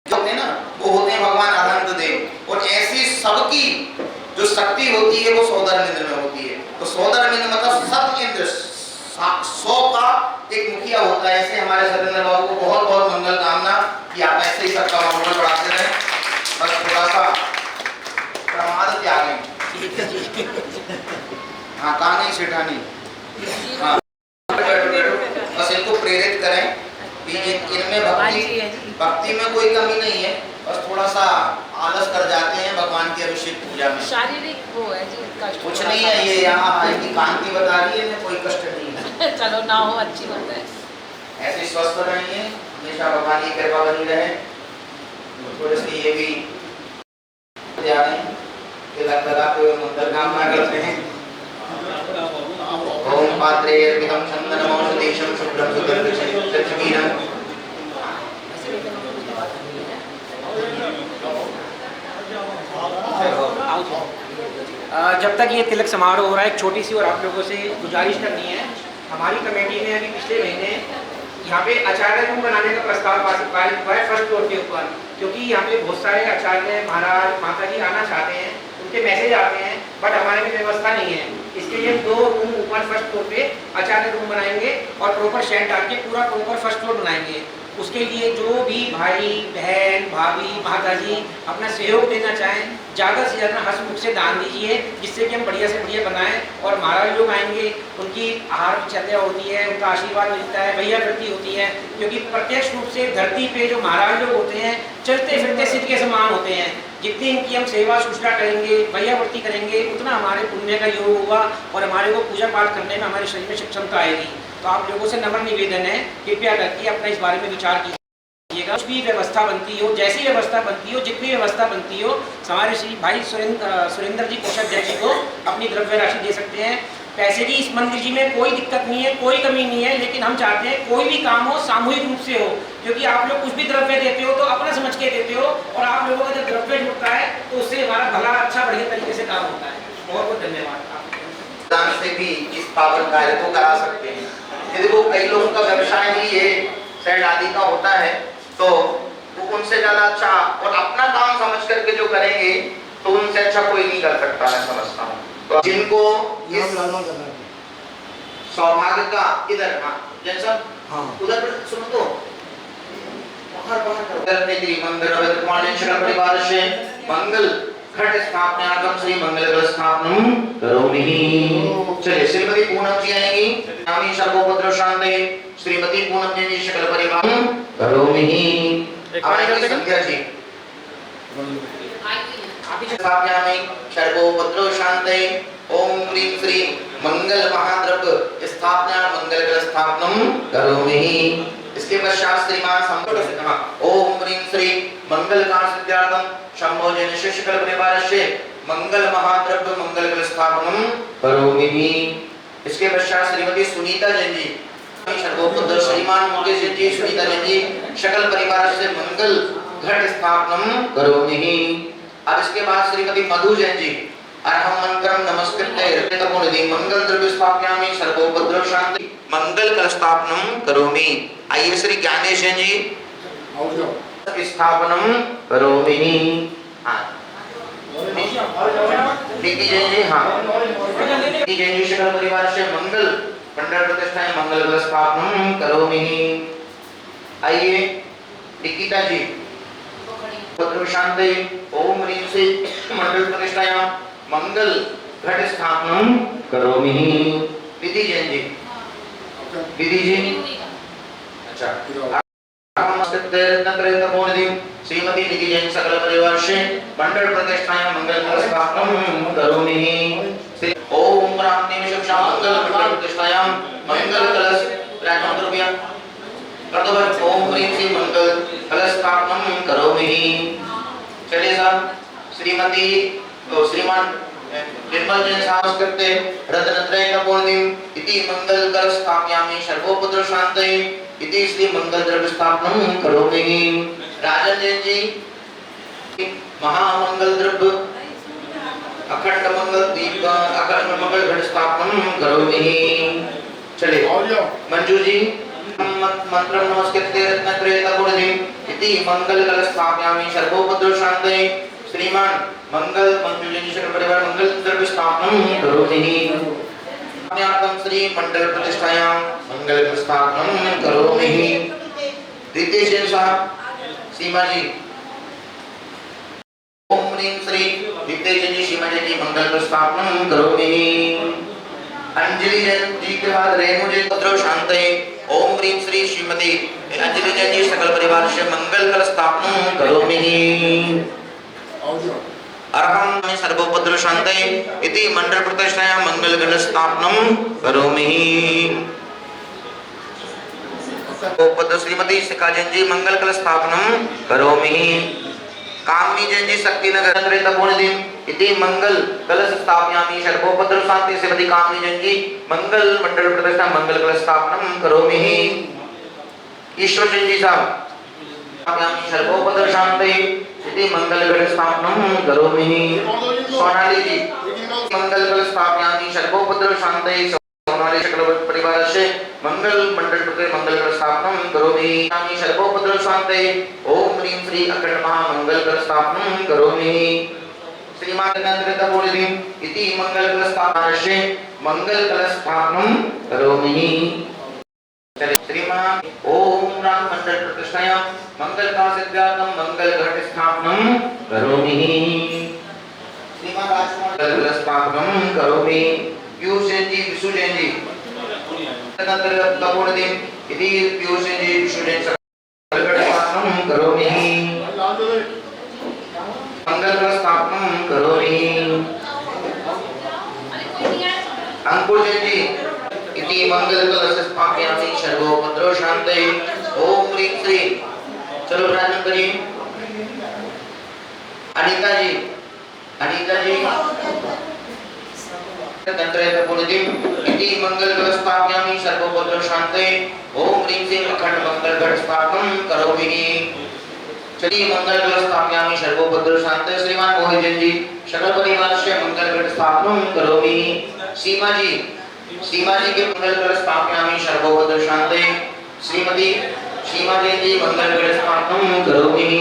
जो होते हैं ना, वो होते हैं भगवान अनंत देव। और ऐसी सबकी जो शक्ति होती है वो 100 इंद्र में होती है। तो 100 इंद्र मतलब सब इंद्र 100 का एक मुखिया होता है। ऐसे हमारे सत्येंद्र बाबू को बहुत बहुत मंगल कामना कि आप ऐसे ही सबका मंगल बढ़ाते रहें। बस थोड़ा सा प्रमाद त्यागें। हाँ, कहानी सेठानी, हाँ, बस इनको प्रेरित करें कि इनमें भक्ति में कोई कमी नहीं है, बस थोड़ा सा आलस कर जाते हैं भगवान की अभिषेक पूजा में। शारीरिक वो है जी, कष्ट कुछ नहीं है, ये यहाँ भाई की कांति बता रही है, कोई कष्ट नहीं है। चलो ना हो, अच्छी बात है। ऐसे स्वस्थ रहेंगे, हमेशा भगवान की कृपा बनी रहे। थोड़े से ये भी तिलक लगाते हुए मंत्र कामना करते हैं। ओम पात्रे अर्पितं चंदनम औषधीशं शुभ्रं सुगंधिं। जब तक ये तिलक समारोह हो रहा है, एक छोटी सी और आप लोगों से गुजारिश करनी है। हमारी कमेटी ने अभी पिछले महीने यहाँ पे आचार्य रूम बनाने का प्रस्ताव पारित हुआ है फर्स्ट फ्लोर के ऊपर, क्योंकि यहाँ पे बहुत सारे आचार्य महाराज माता जी आना चाहते हैं, उनके मैसेज आते हैं, बट हमारे में व्यवस्था नहीं है। इसके लिए 2 रूम ऊपर फर्स्ट फ्लोर पे आचार्य रूम बनाएंगे और प्रॉपर शेड डाल के पूरा प्रॉपर फर्स्ट फ्लोर बनाएंगे। उसके लिए जो भी भाई बहन भाभी माता जी अपना सहयोग देना चाहें, ज़्यादा से ज़्यादा हंसमुख से दान दीजिए, जिससे कि हम बढ़िया से बढ़िया बनाएं। और महाराज लोग आएंगे, उनकी आहार चर्या होती है, उनका आशीर्वाद मिलता है, भैया करती होती है, क्योंकि प्रत्यक्ष रूप से धरती पे जो महाराज लोग होते हैं चलते फिरते सिद्ध के समान होते हैं। जितनी इनकी हम सेवा शुश्रूषा करेंगे, भैयावृत्ति करेंगे, उतना हमारे पुण्य का योग होगा और हमारे को पूजा पाठ करने में हमारे शरीर में क्षमता आएगी। तो आप लोगों से नम्र निवेदन है, कृपया करके अपना इस बारे में विचार कीजिएगा। कुछ भी व्यवस्था बनती हो, जैसी व्यवस्था बनती हो, जितनी व्यवस्था बनती हो, हमारे श्री भाई सुरेंद्र जी कोषाध्यक्ष जी को अपनी द्रव्य राशि दे सकते हैं। पैसे की इस मंदिर जी में कोई दिक्कत नहीं है, कोई कमी नहीं है, लेकिन हम चाहते हैं कोई भी काम हो सामूहिक रूप से हो, क्योंकि आप लोग कुछ भी द्रव्य देते हो तो अपना समझ के देते हो, और आप लोगों का जब द्रव्य जुड़ता है तो उससे हमारा भला अच्छा बढ़िया तरीके से काम होता है। बहुत बहुत धन्यवाद। दान से भी इस पावन कार्य को करा सकते हैं। यदि वो कई लोगों का व्यवसाय ही ये शेड आदि का होता है, तो वो उनसे ज्यादा अच्छा और अपना काम समझ करके जो करेंगे तो उनसे अच्छा कोई नहीं कर सकता, मैं समझता हूँ। तो जिनको इस सौभाग्य का इधर, हाँ जैसा, हाँ उधर सुनो तो परिवार से मंगल घट स्थापनार्थम श्री मंगल स्थापनम करोमि। चलिए, श्रीमती पूनम जी आएंगी। नामी सर्वोपद्रव शांते श्रीमती पूनम जी सकल परिवार करोमि। आएंगी संध्या जी। स्थापयामि सर्वोपद्रव शांते ओम ह्रीं श्री मंगल महाद्रव्य स्थापना मंगल स्थापनम करोमि। इसके पश्चात श्रीमान ओम ह्रीं श्री मंगल काल सिद्धार्थम शंभो जन शिष्यकल परिवार से मंगल महाद्रव्य मंगल स्थापनम करोमि। इसके पश्चात श्रीमती सुनीता जैन जी सर्वोपद्रव श्रीमान मुकेश जी सुनीता जैन जी सकल परिवार से मंगल घट स्थापनम करोमि। अब इसके बाद श्रीमती मधु जैन जी अरहम मंत्रम नमस्कृत्य तपोनिधि मंगल द्रव्य स्थापयामि सर्वोपद्रव शांति मंगल कल स्थापनम करोमि। आइए श्री ज्ञानेश जैन जी स्थापनम करोमि। हाँ दीदी जैन जी, हाँ दीदी जैन जी सकल परिवार से मंगल मंडल प्रतिष्ठा मंगल कल स्थापनम करोमि। आइए निकिता जी पद्म शांति ओम ह्रीं श्री मंडल प्रतिष्ठायां मंगल घट स्थापनम करोमि। विधि जैन जी, विधि जी, अच्छा श्रीमती निधि जैन सकल परिवार से मंडल प्रतिष्ठायां मंगल घट स्थापनम करोमि। ओम रामने शिक्षा मंगल घट प्रतिष्ठायां मंगल कलश राजन द्रव्य प्रदोष ओम ह्रीं श्री मंगल कलश स्थापनम करोमि। चलिए साहब, श्रीमती तो श्रीमान निर्मल जन साहस करते रत्नत्रय कपूर्णिम इति मंगल कर स्थापयामि सर्वोपद्रव शांतये इति श्री मंगल द्रव्य स्थापनम करोमि। राजन जैन जी महामंगल द्रव्य अखंड मंगल दीप अखंड मंगल घट स्थापनम करोमि। चलिए मंजू जी मंत्र नमस्कृत्य रत्नत्रय कपूर्णिम इति मंगल कल स्थापयामि सर्वोपद्रव शांतये श्रीमान मंगल मंजुलिनी सकल परिवार मंगल द्रव्य स्थापनम करोमि। ज्ञातम श्री मंडल प्रतिष्ठायां मंगल स्थापनम करोमि। रितेश जैन साहब सीमा जी ओम ह्रीं श्री रितेश जैन जी सीमा जी मंगल स्थापनम करोमि। अंजलि जैन जी के बाद रेणु जैन पत्र शांतये ओम ह्रीं श्री श्रीमती अंजलि जैन जी सकल परिवार से मंगल कल स्थापनम करोमि। अरहं सर्वोपद्रव शांतये इति मंडल प्रतिष्ठायां मंगल गण स्थापनम करोमि। उपद्रव श्रीमती शिखा जैन जी मंगल कल स्थापनम करोमि। कामनी जैन जी शक्ति नगर तपोनिधिम इति मंगल कलश स्थापयामि सर्वोपद्रव शांति श्रीमती कामनी जैन जी मंगल मंडल प्रतिष्ठा मंगल कलश स्थापनम करोमि। ईश्वर जैन जी साहब सर्वोपद्रव शांति इति मंगल गण स्थापनम करोमि। सोनाली जी मंगल कल स्थापयामि सर्वोपद्रव शांति सोनाली सकल परिवार से मंगल मंडल प्रति मंगल कल स्थापनम करोमि। सर्वोपद्रव शांति ओम ह्रीं श्री अखंड महामंगल कल स्थापनम करोमि। श्रीमान नंदन बोलिदिम इति मंगल कल स्थापना से मंगल कल स्थापनम करोमि। श्रीमान ओम राम मंडल प्रतिष्ठायां मंगल का सिद्धार्थम मंगल घट स्थापनम करोमि। श्रीमान राजकुमार स्थापनम करोमि। पीयूष जैन जी विशु जैन जी तदंतर तपोनिधिम इति पीयूष जैन जी विशु जैन सकल घट स्थापनम करोमि। मंगल का स्थापनम करोमि। अंकुर जैन जी इति मंगल कलश स्थापयामि सर्वोपद्रव शांतये ओम ह्रीं श्री चलो प्रार्थना करिए। अनीता जी तंत्रय तपोनिधिम इति मंगल कलश स्थापयामि सर्वोपद्रव शांतये ओम ह्रीं श्री अखंड मंगल घट स्थापनम करोमि। चलिए मंगल कलश स्थापयामि सर्वोपद्रव शांतये श्रीमान मोहित जैन जी सकल परिवार से मंगल घट स्थापनम करोमि। सीमा जी के मंगल कलश स्थापयामि सर्वोपद्रव शांतये श्रीमती सीमा जैन जी मंगल कलश स्थापनम करोमि।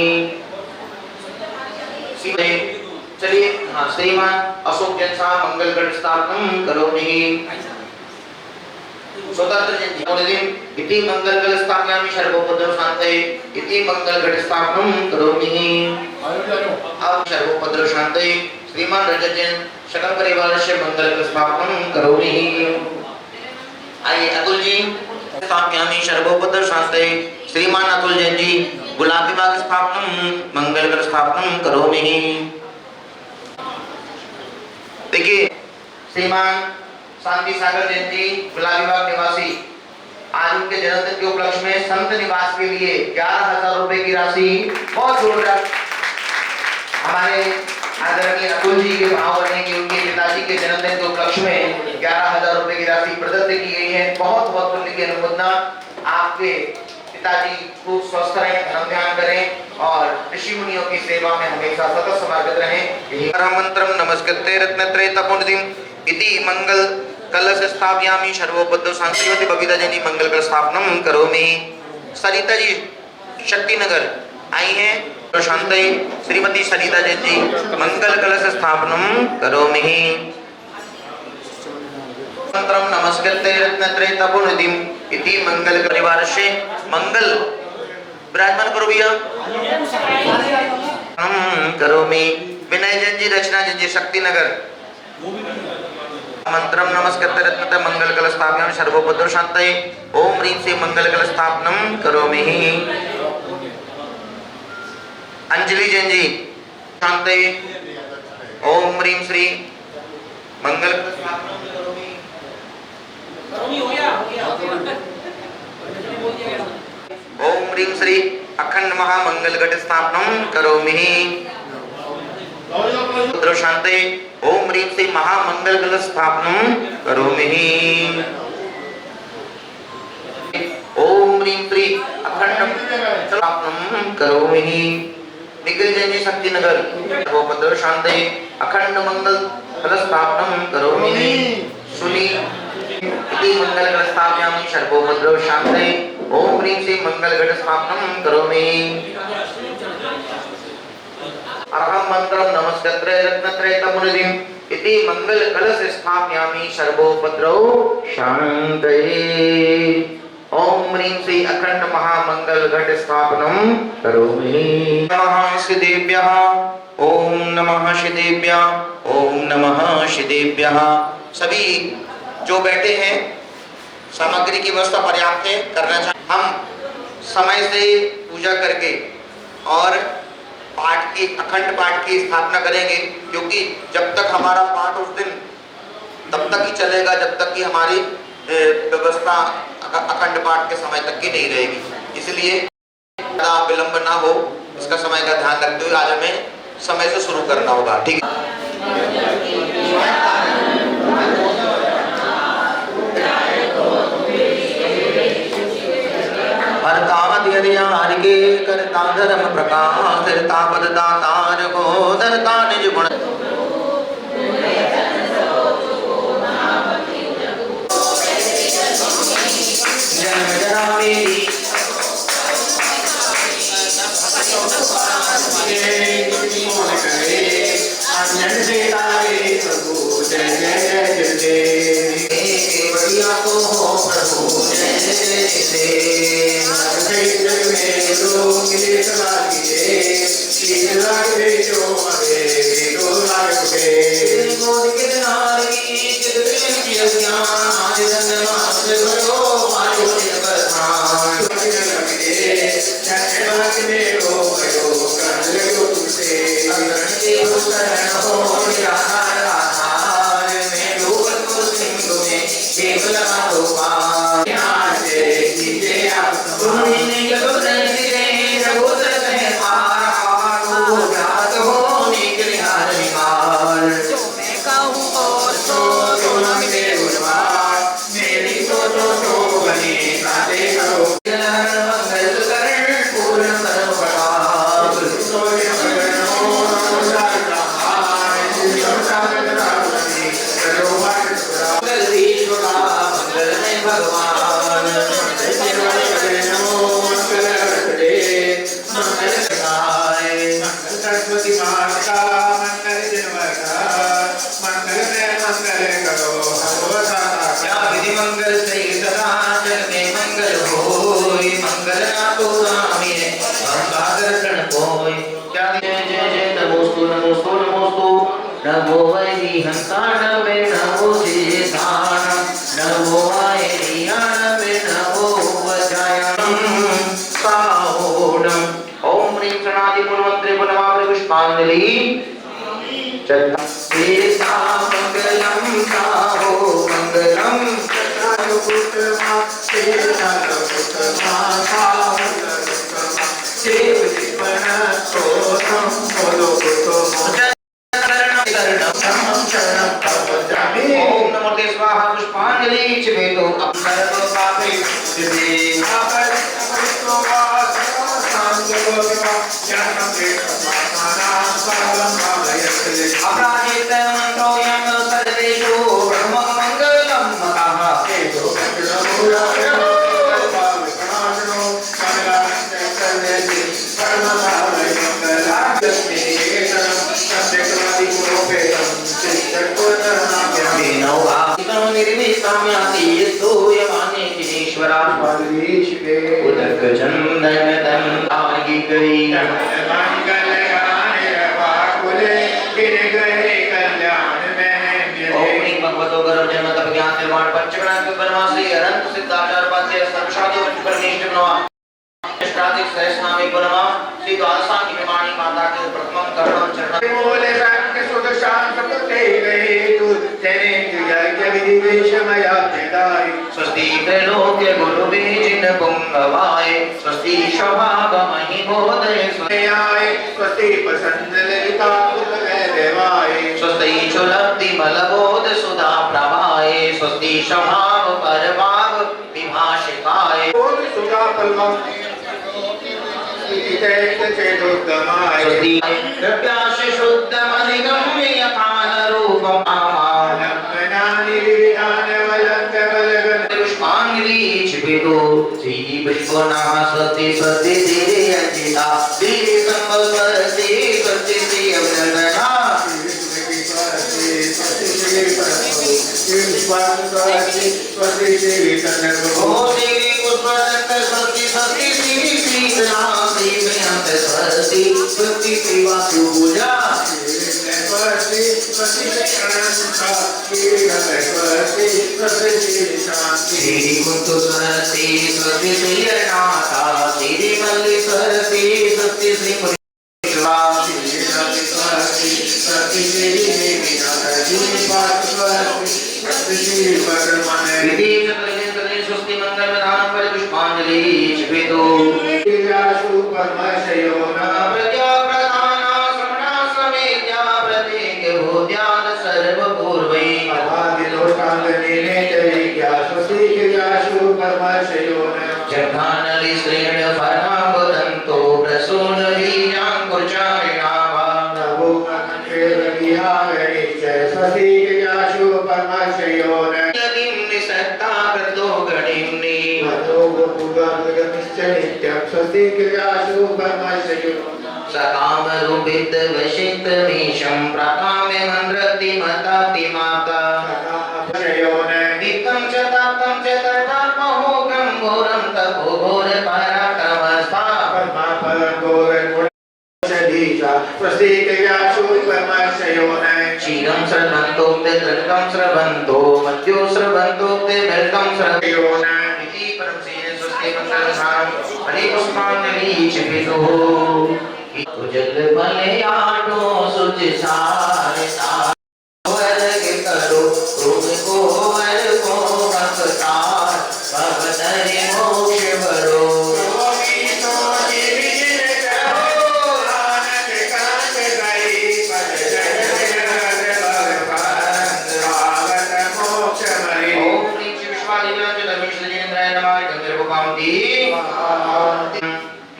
चलिए हाँ श्रीमान अशोक जैन साहब मंगल कलश स्थापनम करोमि। स्वतंत्र जैन जी बोलिदिम इति मंगल कलश स्थापयामि सर्वोपद्रव शांतये इति मंगल घट स्थापनम करोमि। अब सर्वोपद्रव शांतये श्रीमान रजत जैन सकल परिवार से मंगल कलश स्थापनम करोमि। आइए अतुल जी स्थापयामि सर्वोपद्रव शांतये श्रीमान अतुल जैन जी गुलाबी बाग स्थापनम मंगल कलश स्थापनम करोमि। देखिए श्रीमान शांति सागर जैन जी गुलाबी बाग निवासी आज उनके जन्मदिन के उपलक्ष्य में संत निवास के लिए 11,000 रुपए की राशि बहुत जोरदार हमारे आदरणीय अतुल जी के भाव बने कि उनके पिताजी के जन्मदिन के उपलक्ष्य में 11,000 रुपए की राशि प्रदत्त की गई है। बहुत बहुत पुण्य की अनुमोदना। आपके पिताजी खूब स्वस्थ रहें, धर्म ध्यान करें और ऋषि मुनियों की सेवा में हमेशा सतत समागत रहें। मंत्रम नमस्कृत्य रत्नत्रय तपोनिधिम इति मंगल कलश स्थापयामि सर्वोपद्रव शांति बबीता जैन मंगल कलश स्थापनम करोमि। सरिता जी शक्ति नगर आई हैं शांतये श्रीमती सरिता जैन जी मंगल कलश स्थापनम करोमि। मंत्रम नमस्कृत्य रत्नत्रय तपोनिधिम इति मंगल परिवार से मंगल विराजमान करो भैया करोमि। विनय जैन जी रचना जैन जी शक्ति नगर मंत्रम नमस्कृत्य रत्नत्रय मंगल कलश स्थापयामि सर्वोपद्रव शांतये ओम ह्रीं श्री मंगल कलश स्थापनम करोमि। अंजलि जैन जी शांतये ओम ह्रीं श्री मंगल कलश स्थापनम करोमि। ओम ह्रीं श्री अखंड महामंगल घट स्थापनम करोमि। रुद्र शांते ओम ह्रीं श्री महामंगल कलश स्थापनम करोमि। ओम ह्रीं श्री अखंड स्थापनम करोमि। निखिल जैन जी शक्तिनगर सर्वोपद्रव शांते अखंड मंगल कलश स्थापनम करोमि। सुनी इति मंगल कलश स्थापयामि सर्वोपद्रव शांते ओम ह्रीं श्री मंगल घट स्थापनम करोमि। अहम मंत्रम नमस्कृत्य रत्नत्रय तमुनिधिं इति मंगल कलश स्थापयामि सर्वोपद्रव शांतये। ओम ह्रीं श्री अखंड महामंगल घट स्थापनम करोमि। नमः श्रीदेव्यः ओम नमः श्रीदेव्यः ओम नमः श्रीदेव्यः। सभी जो बैठे हैं सामग्री की व्यवस्था पर्याप्त है करना चाहिए। हम समय से पूजा करके और पाठ की अखंड पाठ की स्थापना करेंगे, क्योंकि जब तक हमारा पाठ उस दिन तब तक ही चलेगा जब तक कि हमारी व्यवस्था अखंड पाठ के समय तक की नहीं रहेगी। इसलिए विलंब ना हो इसका समय का ध्यान रखते हुए आज हमें समय से शुरू करना होगा। ठीक है। के करता धर्म प्रकाश धरता पद दातार को धरता निज गुण। जन्म जरा मेरी बढ़िया को हो प्रभु जय जय नमो वैरी हंतान में नमो शेषान नमो आयरियान में नमो वजायान साहोणम। ओम ह्रीं प्रणादि मूलमंत्रे पुनमावृ पुष्पांजलि चेता मंगलम साहो मंगलम पुत्रमा तेरा पुत्रमा साहो सेव जीवन सोतम बोलो पुत्रमा। ओम नमो ते स्वाहा पुष्पांजलि चिवेतो अपसर्व पापे सिद्धि अपराजित मंत्रो यं सर्वेषु ब्रह्म मंगलम मतः भगवतो गर्भ जन्म तप ज्ञान निर्माण पंचगण बनवासी अनंत सिद्धाचार पाद्य सर्वसाधु परमेश्वर नवा अष्टाधिक सहस्रनामी परमा श्री द्वादशांगी निर्माणी माता के प्रथम करणम चरण बोले के सुध शांत प्रते गए तू तेरे यज्ञ विधि वेशमया तेदाई स्वस्ति त्रैलोक्य गुरु बीजिन पुंगवाए स्वस्ति स्वभाव महि बोधय स्वयाय स्वस्ति प्रसन्न ललिता उतमे देवाय स्वभाव परभाव विभाषिकाय कृप्याश शुद्ध मनिगम्य यथान रूपम पुष्पांजलि छिपितो श्री विश्वनाथ सत्य सत्य तेरे अंजिता तेरे संबलते सत्य से अवदना ओ तेरे पुष्पदत्त सत्य सत्य श्री श्री राम श्री बेअंत सत्य सत्य सेवा पूजा श्री कुंतु सरस्वती सत्य श्री नाथा श्री मल्ली सरस्वती सत्य श्री मुनीश्वरा स्वस्ति मंगल विधान पर पुष्पांजलि छिपेतो प्रज्ञा प्रधान समणा समेत्या प्रत्येक भूत्याद सर्व पूर्वै जघानलि श्रेण फलावदन्तो प्रसून बीजाङ्कुरचारिणाभा यदिं निसत्ता कृतो गणिम्नि सकामरूपित वशित मीशं प्रकाम्य मन्त्रति मताति माता नित्यं च तप्तं च तथात्महोगं घोरं तपोघोर पराक्रमस्था क्षीरं स्रवन्तोक्ते तृणकं स्रवन्तो मद्यो स्रवन्तोक्ते मृतं स्रवयोन इति परमसेन स्वस्ति मंगलधाम हरि पुष्पांजलि छिपितो उजल बलयाटो सुच सारता वर्ग करो रूप को वर को भक्तार भवतरि मोक्ष वरो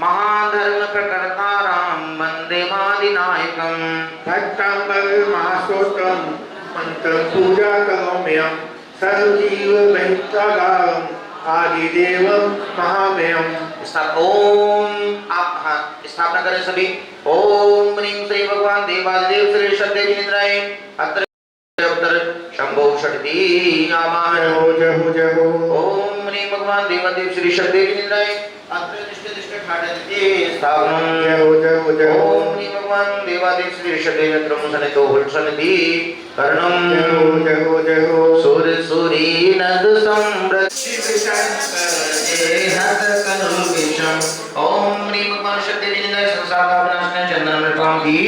महाधर्म प्रकर्ता राम वंदे मादिनायकम भक्तांगल महास्तोत्रम मंत्र पूजा करोम्यम सर्वजीव महितागारम आदिदेवम महामयम। ओम आप स्थापना करें सभी। ओम ह्रीं श्री भगवान देवादिदेव श्री शक्तिन्द्राय अत्र शंभो शक्ति आवाहन जय हो। ओम ह्रीं भगवान देवादेव श्री शक्तिन्द्राय अत्र दिष्ट ठाडते स्थापनं जय हो। ओम ह्रीं भगवान देवादेव श्री शक्तिन्द्रम सनितो हुल्सनिधि करणं जय हो। सुर सुरी नद सम्रत हत करुण विषम। ओम ह्रीं भगवान शक्तिन्द्राय संसार का विनाश चंदन मृतां की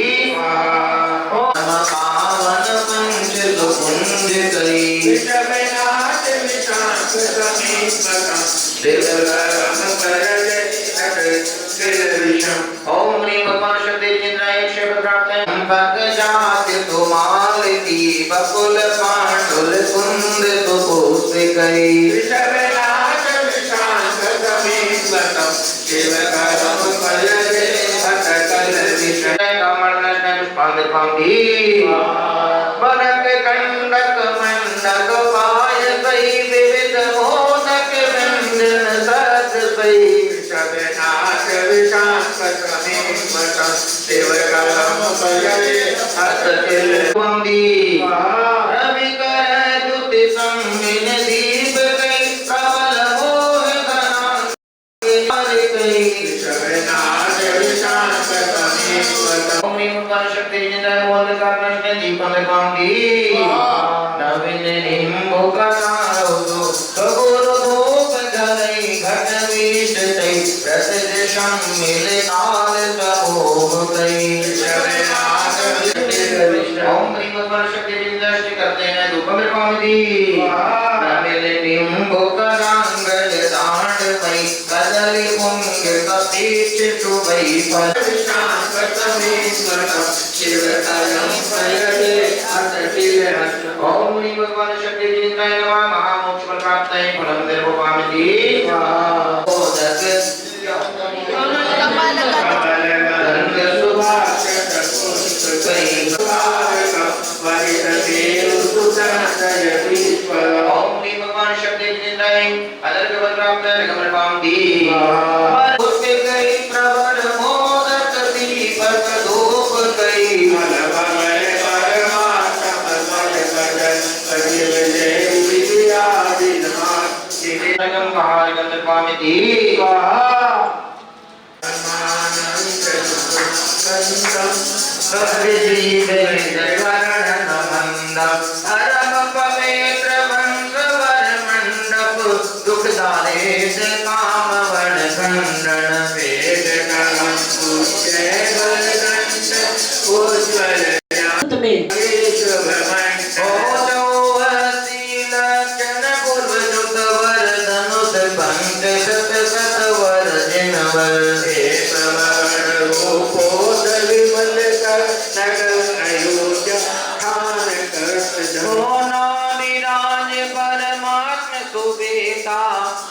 ओम पावन पंच कुंज करी विषमनाथ विशांत समीपकं देवगरम ओम ह्रीं भगवान शक्तिन्द्राय क्षेत्रप्राप्तये भग जाति तुमालती बकुल पांडुल कुंद सुपुष्पिकै विषमनाथ विशांत समीपकं देवगरम भटकल विषय पुष्पांजलि वनक कंडक मंडक पाय सई विविध मोदक व्यंजन सज सई विषमनाथ विशांत समीपकं देवगरम हस्तचिल वंदी रवि कर दुति संविन दीप कई प्रबल मोह धनांग कई विषमनाथ विशांत समीपकं ओम ह्रीं भगवान शक्तिन्द्राय मोदकाग्नि दीपं कांति नवीन निम्बुकनारो कबूर भोग जलै घट विष्टै प्रसिद्ध सम्मिलिताल समूहकै ओम ह्रीं भगवान शक्तिन्द्राय करते हैं धूपं कांति नवीन निम्बुकनांगल दांड मई कदली पुंग कपीच शुभै फल ओम ह्रीं भगवान शक्तिन्द्राय नमः। महामोक्ष तय फलम निर्वपामिति मोदक कमल गंध सुभाषित ओम ह्रीं भगवान शब्दे जिंदाय अलर्घ वज्राप्तर कमलपाम दी उसके गई प्रवर मोदक दीपक धूप गई मनमय परमात्मा भजन अखिल जय विद्या विद्वान श्रीरंगम महागंधर्वामिति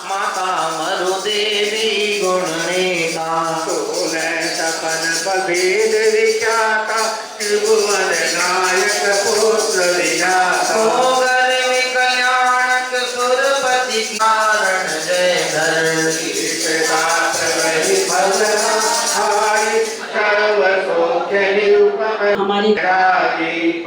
माता मरु देवी गुणनेता भेद विख्याता त्रिभुवन नायक पुत्र विधाता कल्याणक सुरपति कारण जय धर हमारी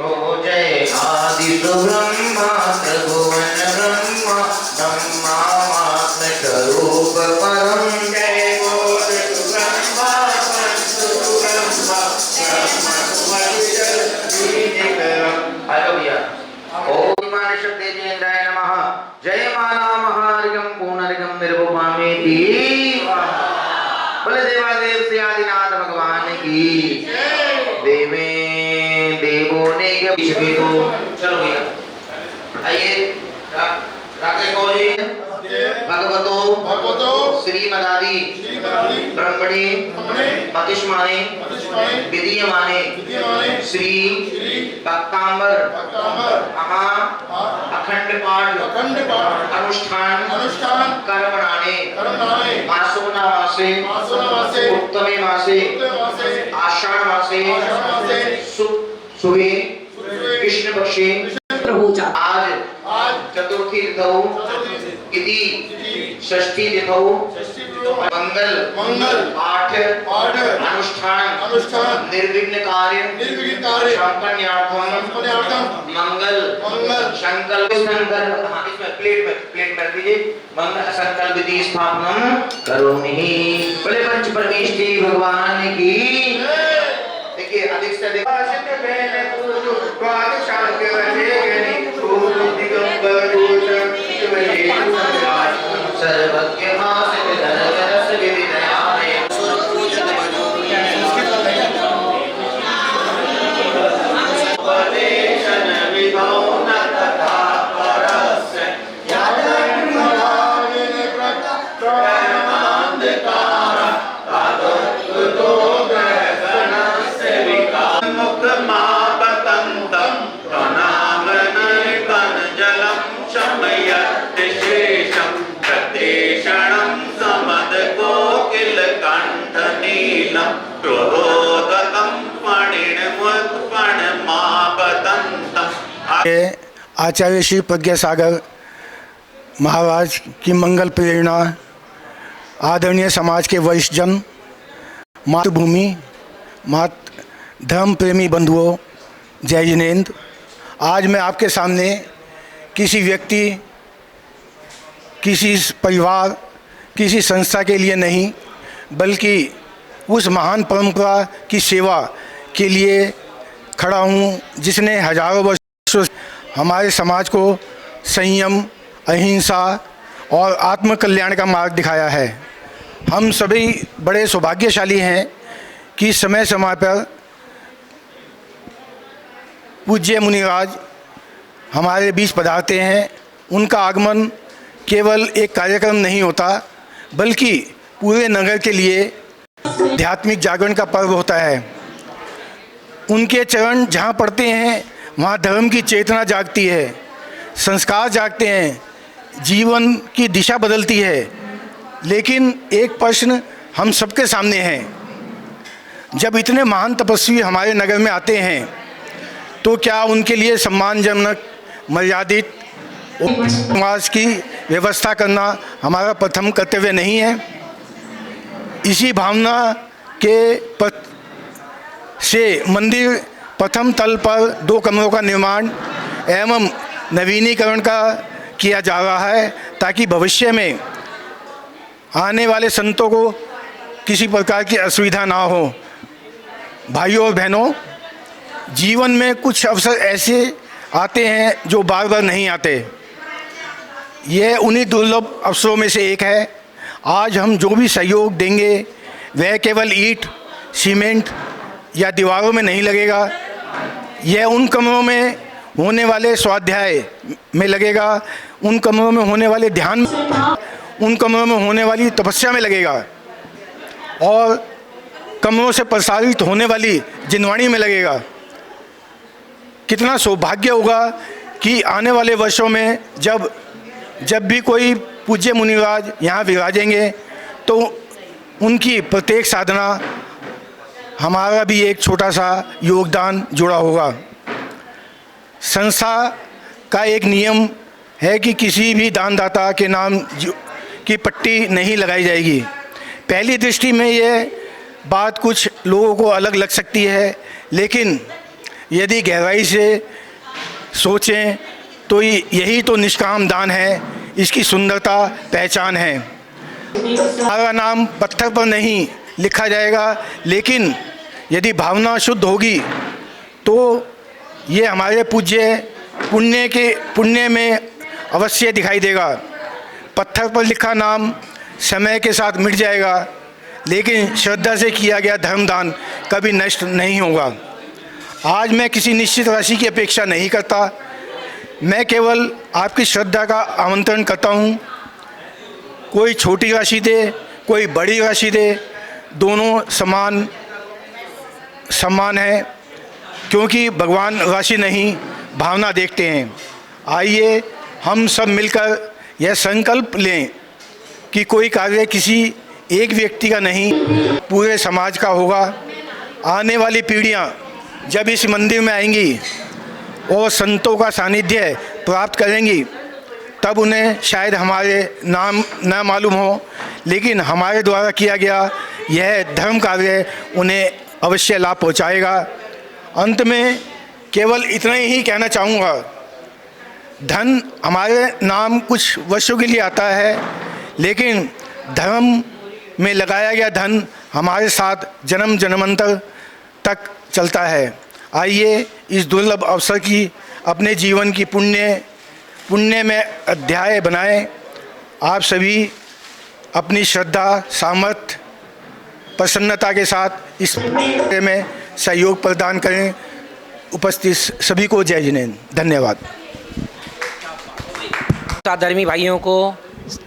हो जय आदि ब्रह्मा त्रिभुवन ब्रह्मा ब्रह्मात्म स्वरूप परम जय बोल ब्रह्मा हेलो भैया ओम शब्दे जयेन्द्राय नमः जय माला महार्घम पूर्णर्घम निर्वपामिति बोले देवादेव श्री आदिनाथ भगवान की देवे देवों ने के पीछे तो चलो भैया आइए राकेश कौर जी भगवतो श्रीमदादि ब्रह्मणे मतिष्माने विधीयमाने श्री भक्तांबर महा अखंड पाठ अनुष्ठान कर्मणाने मासोना मासे उत्तमे मासे आषाढ़ मासे सुबह कृष्ण पक्षे आज चतुर्थी तिथौ इति षष्ठी तिथौ मंगल पाठ अनुष्ठान निर्विघ्न कार्य संपन्नार्थम मंगल संकल्प इसमें प्लेट में रख दीजिए मंगल संकल्प विधि स्थापनम करोमि बोले पंच परमेष्ठी भगवान की। देखिए अधिक से अधिक सर्वज्ञ आचार्य श्री प्रज्ञा सागर महाराज की मंगल प्रेरणा, आदरणीय समाज के वरिष्ठ जन, मातृभूमि धर्म प्रेमी बंधुओं, जय जिनेन्द्र। आज मैं आपके सामने किसी व्यक्ति, किसी परिवार, किसी संस्था के लिए नहीं, बल्कि उस महान परंपरा की सेवा के लिए खड़ा हूँ जिसने हजारों वर्षों हमारे समाज को संयम, अहिंसा और आत्म कल्याण का मार्ग दिखाया है। हम सभी बड़े सौभाग्यशाली हैं कि समय समय पर पूज्य मुनिराज हमारे बीच पधारते हैं। उनका आगमन केवल एक कार्यक्रम नहीं होता, बल्कि पूरे नगर के लिए आध्यात्मिक जागरण का पर्व होता है। उनके चरण जहाँ पड़ते हैं वहाँ धर्म की चेतना जागती है, संस्कार जागते हैं, जीवन की दिशा बदलती है। लेकिन एक प्रश्न हम सबके सामने है, जब इतने महान तपस्वी हमारे नगर में आते हैं तो क्या उनके लिए सम्मानजनक, मर्यादित समाज की व्यवस्था करना हमारा प्रथम कर्तव्य नहीं है? इसी भावना के से मंदिर प्रथम तल पर 2 कमरों का निर्माण एवं नवीनीकरण का किया जा रहा है, ताकि भविष्य में आने वाले संतों को किसी प्रकार की असुविधा ना हो। भाइयों और बहनों, जीवन में कुछ अवसर ऐसे आते हैं जो बार बार नहीं आते। यह उन्हीं दुर्लभ अवसरों में से एक है। आज हम जो भी सहयोग देंगे वह केवल ईंट, सीमेंट या दीवारों में नहीं लगेगा। यह उन कमरों में होने वाले स्वाध्याय में लगेगा, उन कमरों में होने वाले ध्यान, उन कमरों में होने वाली तपस्या में लगेगा और कमरों से प्रसारित होने वाली जिनवाणी में लगेगा। कितना सौभाग्य होगा कि आने वाले वर्षों में जब भी कोई पूज्य मुनिराज यहाँ विराजेंगे तो उनकी प्रत्येक साधना हमारा भी एक छोटा सा योगदान जुड़ा होगा। संस्था का एक नियम है कि किसी भी दानदाता के नाम की पट्टी नहीं लगाई जाएगी। पहली दृष्टि में यह बात कुछ लोगों को अलग लग सकती है, लेकिन यदि गहराई से सोचें तो यही तो निष्काम दान है, इसकी सुंदरता पहचान है। हमारा नाम पत्थर पर नहीं लिखा जाएगा, लेकिन यदि भावना शुद्ध होगी तो ये हमारे पुण्य में अवश्य दिखाई देगा। पत्थर पर लिखा नाम समय के साथ मिट जाएगा, लेकिन श्रद्धा से किया गया धर्मदान कभी नष्ट नहीं होगा। आज मैं किसी निश्चित राशि की अपेक्षा नहीं करता, मैं केवल आपकी श्रद्धा का आमंत्रण करता हूँ। कोई छोटी राशि दे, कोई बड़ी राशि दे, दोनों समान है, क्योंकि भगवान राशि नहीं भावना देखते हैं। आइए हम सब मिलकर यह संकल्प लें कि कोई कार्य किसी एक व्यक्ति का नहीं, पूरे समाज का होगा। आने वाली पीढ़ियां जब इस मंदिर में आएंगी और संतों का सानिध्य प्राप्त करेंगी, तब उन्हें शायद हमारे नाम न मालूम हो, लेकिन हमारे द्वारा किया गया यह धर्म कार्य उन्हें अवश्य लाभ पहुंचाएगा। अंत में केवल इतना ही कहना चाहूँगा, धन हमारे नाम कुछ वर्षों के लिए आता है, लेकिन धर्म में लगाया गया धन हमारे साथ जन्म जन्मांतर तक चलता है। आइए इस दुर्लभ अवसर की अपने जीवन की पुण्य में अध्याय बनाएं। आप सभी अपनी श्रद्धा, सामर्थ्य, प्रसन्नता के साथ इस में सहयोग प्रदान करें। उपस्थित सभी को जय जिनेंद्र, धन्यवाद। धर्मी भाइयों को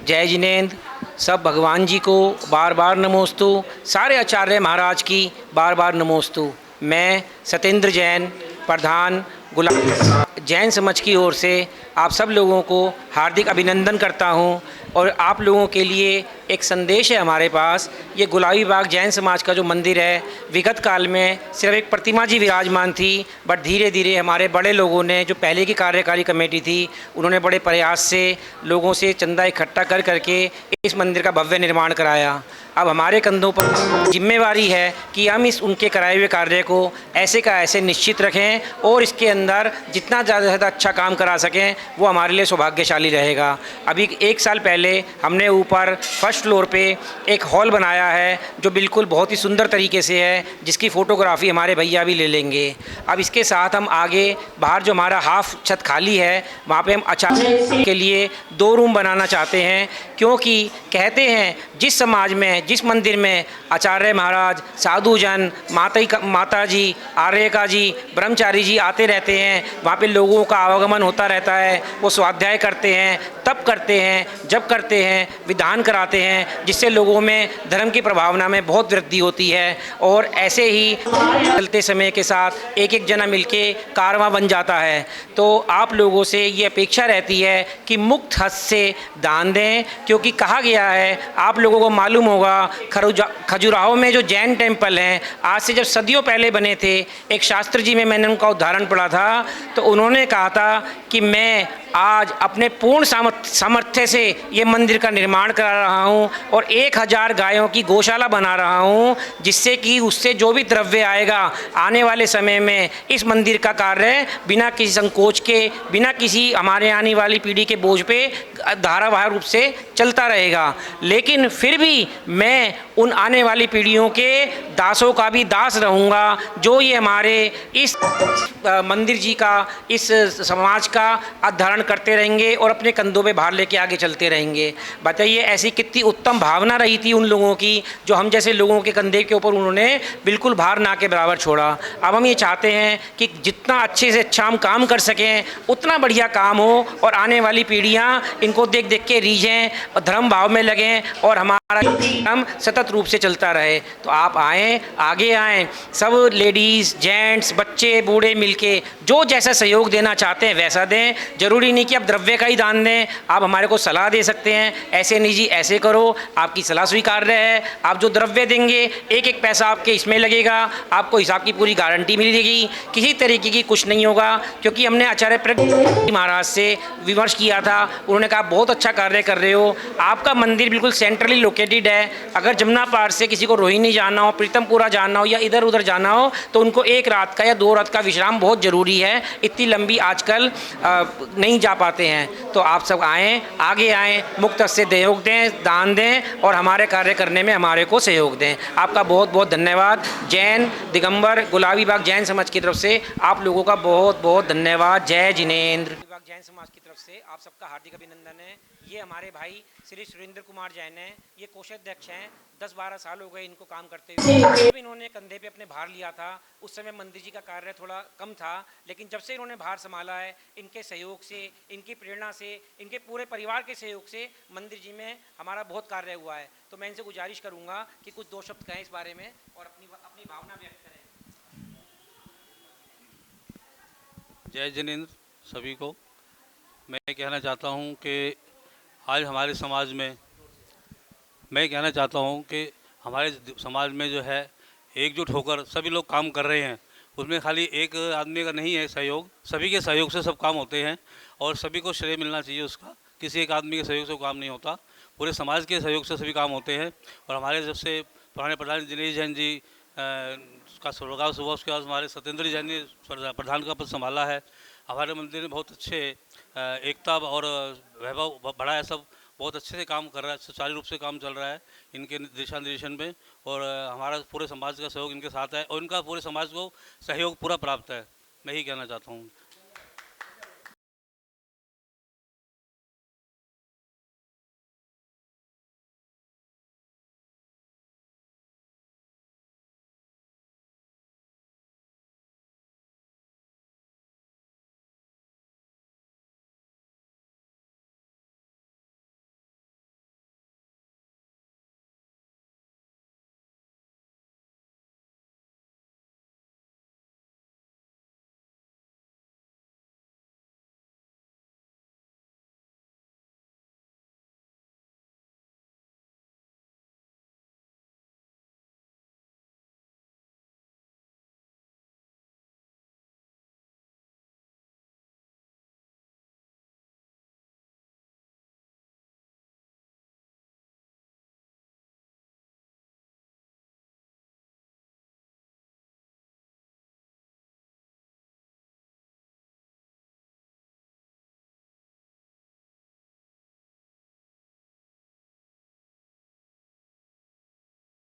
जय जिनेंद्र, सब भगवान जी को बार बार नमोस्तु, सारे आचार्य महाराज की बार बार नमोस्तु। मैं सत्येंद्र जैन, प्रधान गुलाब जैन समाज की ओर से आप सब लोगों को हार्दिक अभिनंदन करता हूं। और आप लोगों के लिए एक संदेश है हमारे पास। ये गुलाबी बाग जैन समाज का जो मंदिर है, विगत काल में सिर्फ एक प्रतिमा जी विराजमान थी, बट धीरे धीरे हमारे बड़े लोगों ने, जो पहले की कार्यकारी कमेटी थी, उन्होंने बड़े प्रयास से लोगों से चंदा इकट्ठा कर करके इस मंदिर का भव्य निर्माण कराया। अब हमारे कंधों पर जिम्मेवारी है कि हम इस उनके कराए हुए कार्य को ऐसे का ऐसे निश्चित रखें और इसके अंदर जितना ज़्यादा से ज़्यादा अच्छा काम करा सकें वो हमारे लिए सौभाग्यशाली रहेगा। अभी 1 साल पहले हमने ऊपर फर्स्ट फ्लोर पे एक हॉल बनाया है जो बिल्कुल बहुत ही सुंदर तरीके से है, जिसकी फ़ोटोग्राफी हमारे भैया भी ले लेंगे। अब इसके साथ हम आगे बाहर जो हमारा हाफ छत खाली है, वहाँ पे हम आचार्य के लिए 2 रूम बनाना चाहते हैं, क्योंकि कहते हैं जिस समाज में, जिस मंदिर में आचार्य महाराज, साधुजन, माता जी, आर्यका जी, ब्रह्मचारी जी आते रहते हैं, वहाँ पे लोगों का आवागमन होता रहता है, वो स्वाध्याय करते हैं, तब करते हैं जब करते हैं, विधान कराते हैं, जिससे लोगों में धर्म की प्रभावना में बहुत वृद्धि होती है। और ऐसे ही चलते समय के साथ एक एक जना मिलके कारवां बन जाता है। तो आप लोगों से ये अपेक्षा रहती है कि मुक्त हस्त से दान दें, क्योंकि कहा गया है, आप लोगों को मालूम होगा, खजुराहो में जो जैन टेम्पल हैं, आज से जब सदियों पहले बने थे, एक शास्त्र जी में मैंने उनका उदाहरण पढ़ा था, तो उन्होंने कहा था कि मैं आज अपने पूर्ण सामर्थ्य से ये मंदिर का निर्माण करा रहा हूँ और 1000 गायों की गौशाला बना रहा हूँ, जिससे कि उससे जो भी द्रव्य आएगा आने वाले समय में इस मंदिर का कार्य बिना किसी संकोच के, बिना किसी हमारे आने वाली पीढ़ी के बोझ पे धारावाहिक रूप से चलता रहेगा। लेकिन फिर भी मैं उन आने वाली पीढ़ियों के दासों का भी दास रहूँगा, जो ये हमारे इस मंदिर जी का, इस समाज का अध्ययन करते रहेंगे और अपने कंधों पे भार लेके आगे चलते रहेंगे। बताइए, ऐसी कितनी उत्तम भावना रही थी उन लोगों की, जो हम जैसे लोगों के कंधे के ऊपर उन्होंने बिल्कुल भार ना के बराबर छोड़ा। अब हम ये चाहते हैं कि जितना अच्छे से अच्छा हम काम कर सकें, उतना बढ़िया काम हो और आने वाली पीढ़ियाँ इनको देख देख के रीझें और धर्म भाव में लगें और हमारा धर्म सतत रूप से चलता रहे। तो आप आएँ, आगे आएँ, सब लेडीज़, जेंट्स, बच्चे, बूढ़े मिलके जो जैसा सहयोग देना चाहते हैं वैसा दें। जरूरी नहीं कि आप द्रव्य का ही दान दें, आप हमारे को सलाह दे सकते हैं, ऐसे नहीं जी ऐसे करो, आपकी सलाह स्वीकार्य है। आप जो द्रव्य देंगे, एक एक पैसा आपके इसमें लगेगा, आपको हिसाब की पूरी गारंटी मिलेगी, किसी तरीके की कुछ नहीं होगा। क्योंकि हमने आचार्य प्रज्ञ महाराज से विमर्श किया था, उन्होंने कहा बहुत अच्छा कार्य कर रहे हो, आपका मंदिर बिल्कुल सेंट्रली लोकेटेड है। अगर जमुना पार से किसी को रोहिणी जाना हो, प्रीतमपुरा जाना हो या इधर उधर जाना हो, तो उनको 1 रात का या 2 रात का विश्राम बहुत ज़रूरी है, इतनी लंबी आजकल नहीं जा पाते हैं। तो आप सब आएँ, आगे आएँ, मुक्त से सहयोग दें, दान दें और हमारे कार्य करने में हमारे को सहयोग दें। आपका बहुत बहुत धन्यवाद। जैन दिगंबर गुलाबी बाग जैन समाज की तरफ से आप लोगों का बहुत बहुत धन्यवाद। जय जिनेंद्र। जैन समाज की तरफ से आप सबका हार्दिक अभिनंदन है। ये हमारे भाई श्री सुरेंद्र कुमार जैन हैं, ये कोषाध्यक्ष हैं। 10-12 साल हो गए इनको काम करते हुए। जब इन्होंने कंधे पे अपने भार लिया था, उस समय मंदिर जी का कार्य थोड़ा कम था, लेकिन जब से इन्होंने भार संभाला है, इनके सहयोग से, इनकी प्रेरणा से, इनके पूरे परिवार के सहयोग से मंदिर जी में हमारा बहुत कार्य हुआ है। तो मैं इनसे गुजारिश करूँगा कि कुछ 2 शब्द कहें इस बारे में और अपनी भावना व्यक्त करें। जय जिनेंद्र सभी को। मैं कहना चाहता हूं कि आज हमारे समाज में, मैं कहना चाहता हूं कि हमारे समाज में जो है एकजुट होकर सभी लोग काम कर रहे हैं। उसमें खाली एक आदमी का नहीं है सहयोग, सभी के सहयोग से सब काम होते हैं और सभी को श्रेय मिलना चाहिए उसका। किसी एक आदमी के सहयोग से काम नहीं होता, पूरे समाज के सहयोग से सभी काम होते हैं। और हमारे जब से पुराने प्रधान दिनेश जैन जी का स्वर्गवास हुआ, उसके बाद हमारे सत्येंद्र जैन ने प्रधान का पद संभाला है। हमारे मंदिर में बहुत अच्छे एकता और वैभव बढ़ा है, सब बहुत अच्छे से काम कर रहा है, सुचारू रूप से काम चल रहा है इनके दिशा निर्देशन में। और हमारा पूरे समाज का सहयोग इनके साथ है और इनका पूरे समाज को सहयोग पूरा प्राप्त है। मैं यही कहना चाहता हूँ।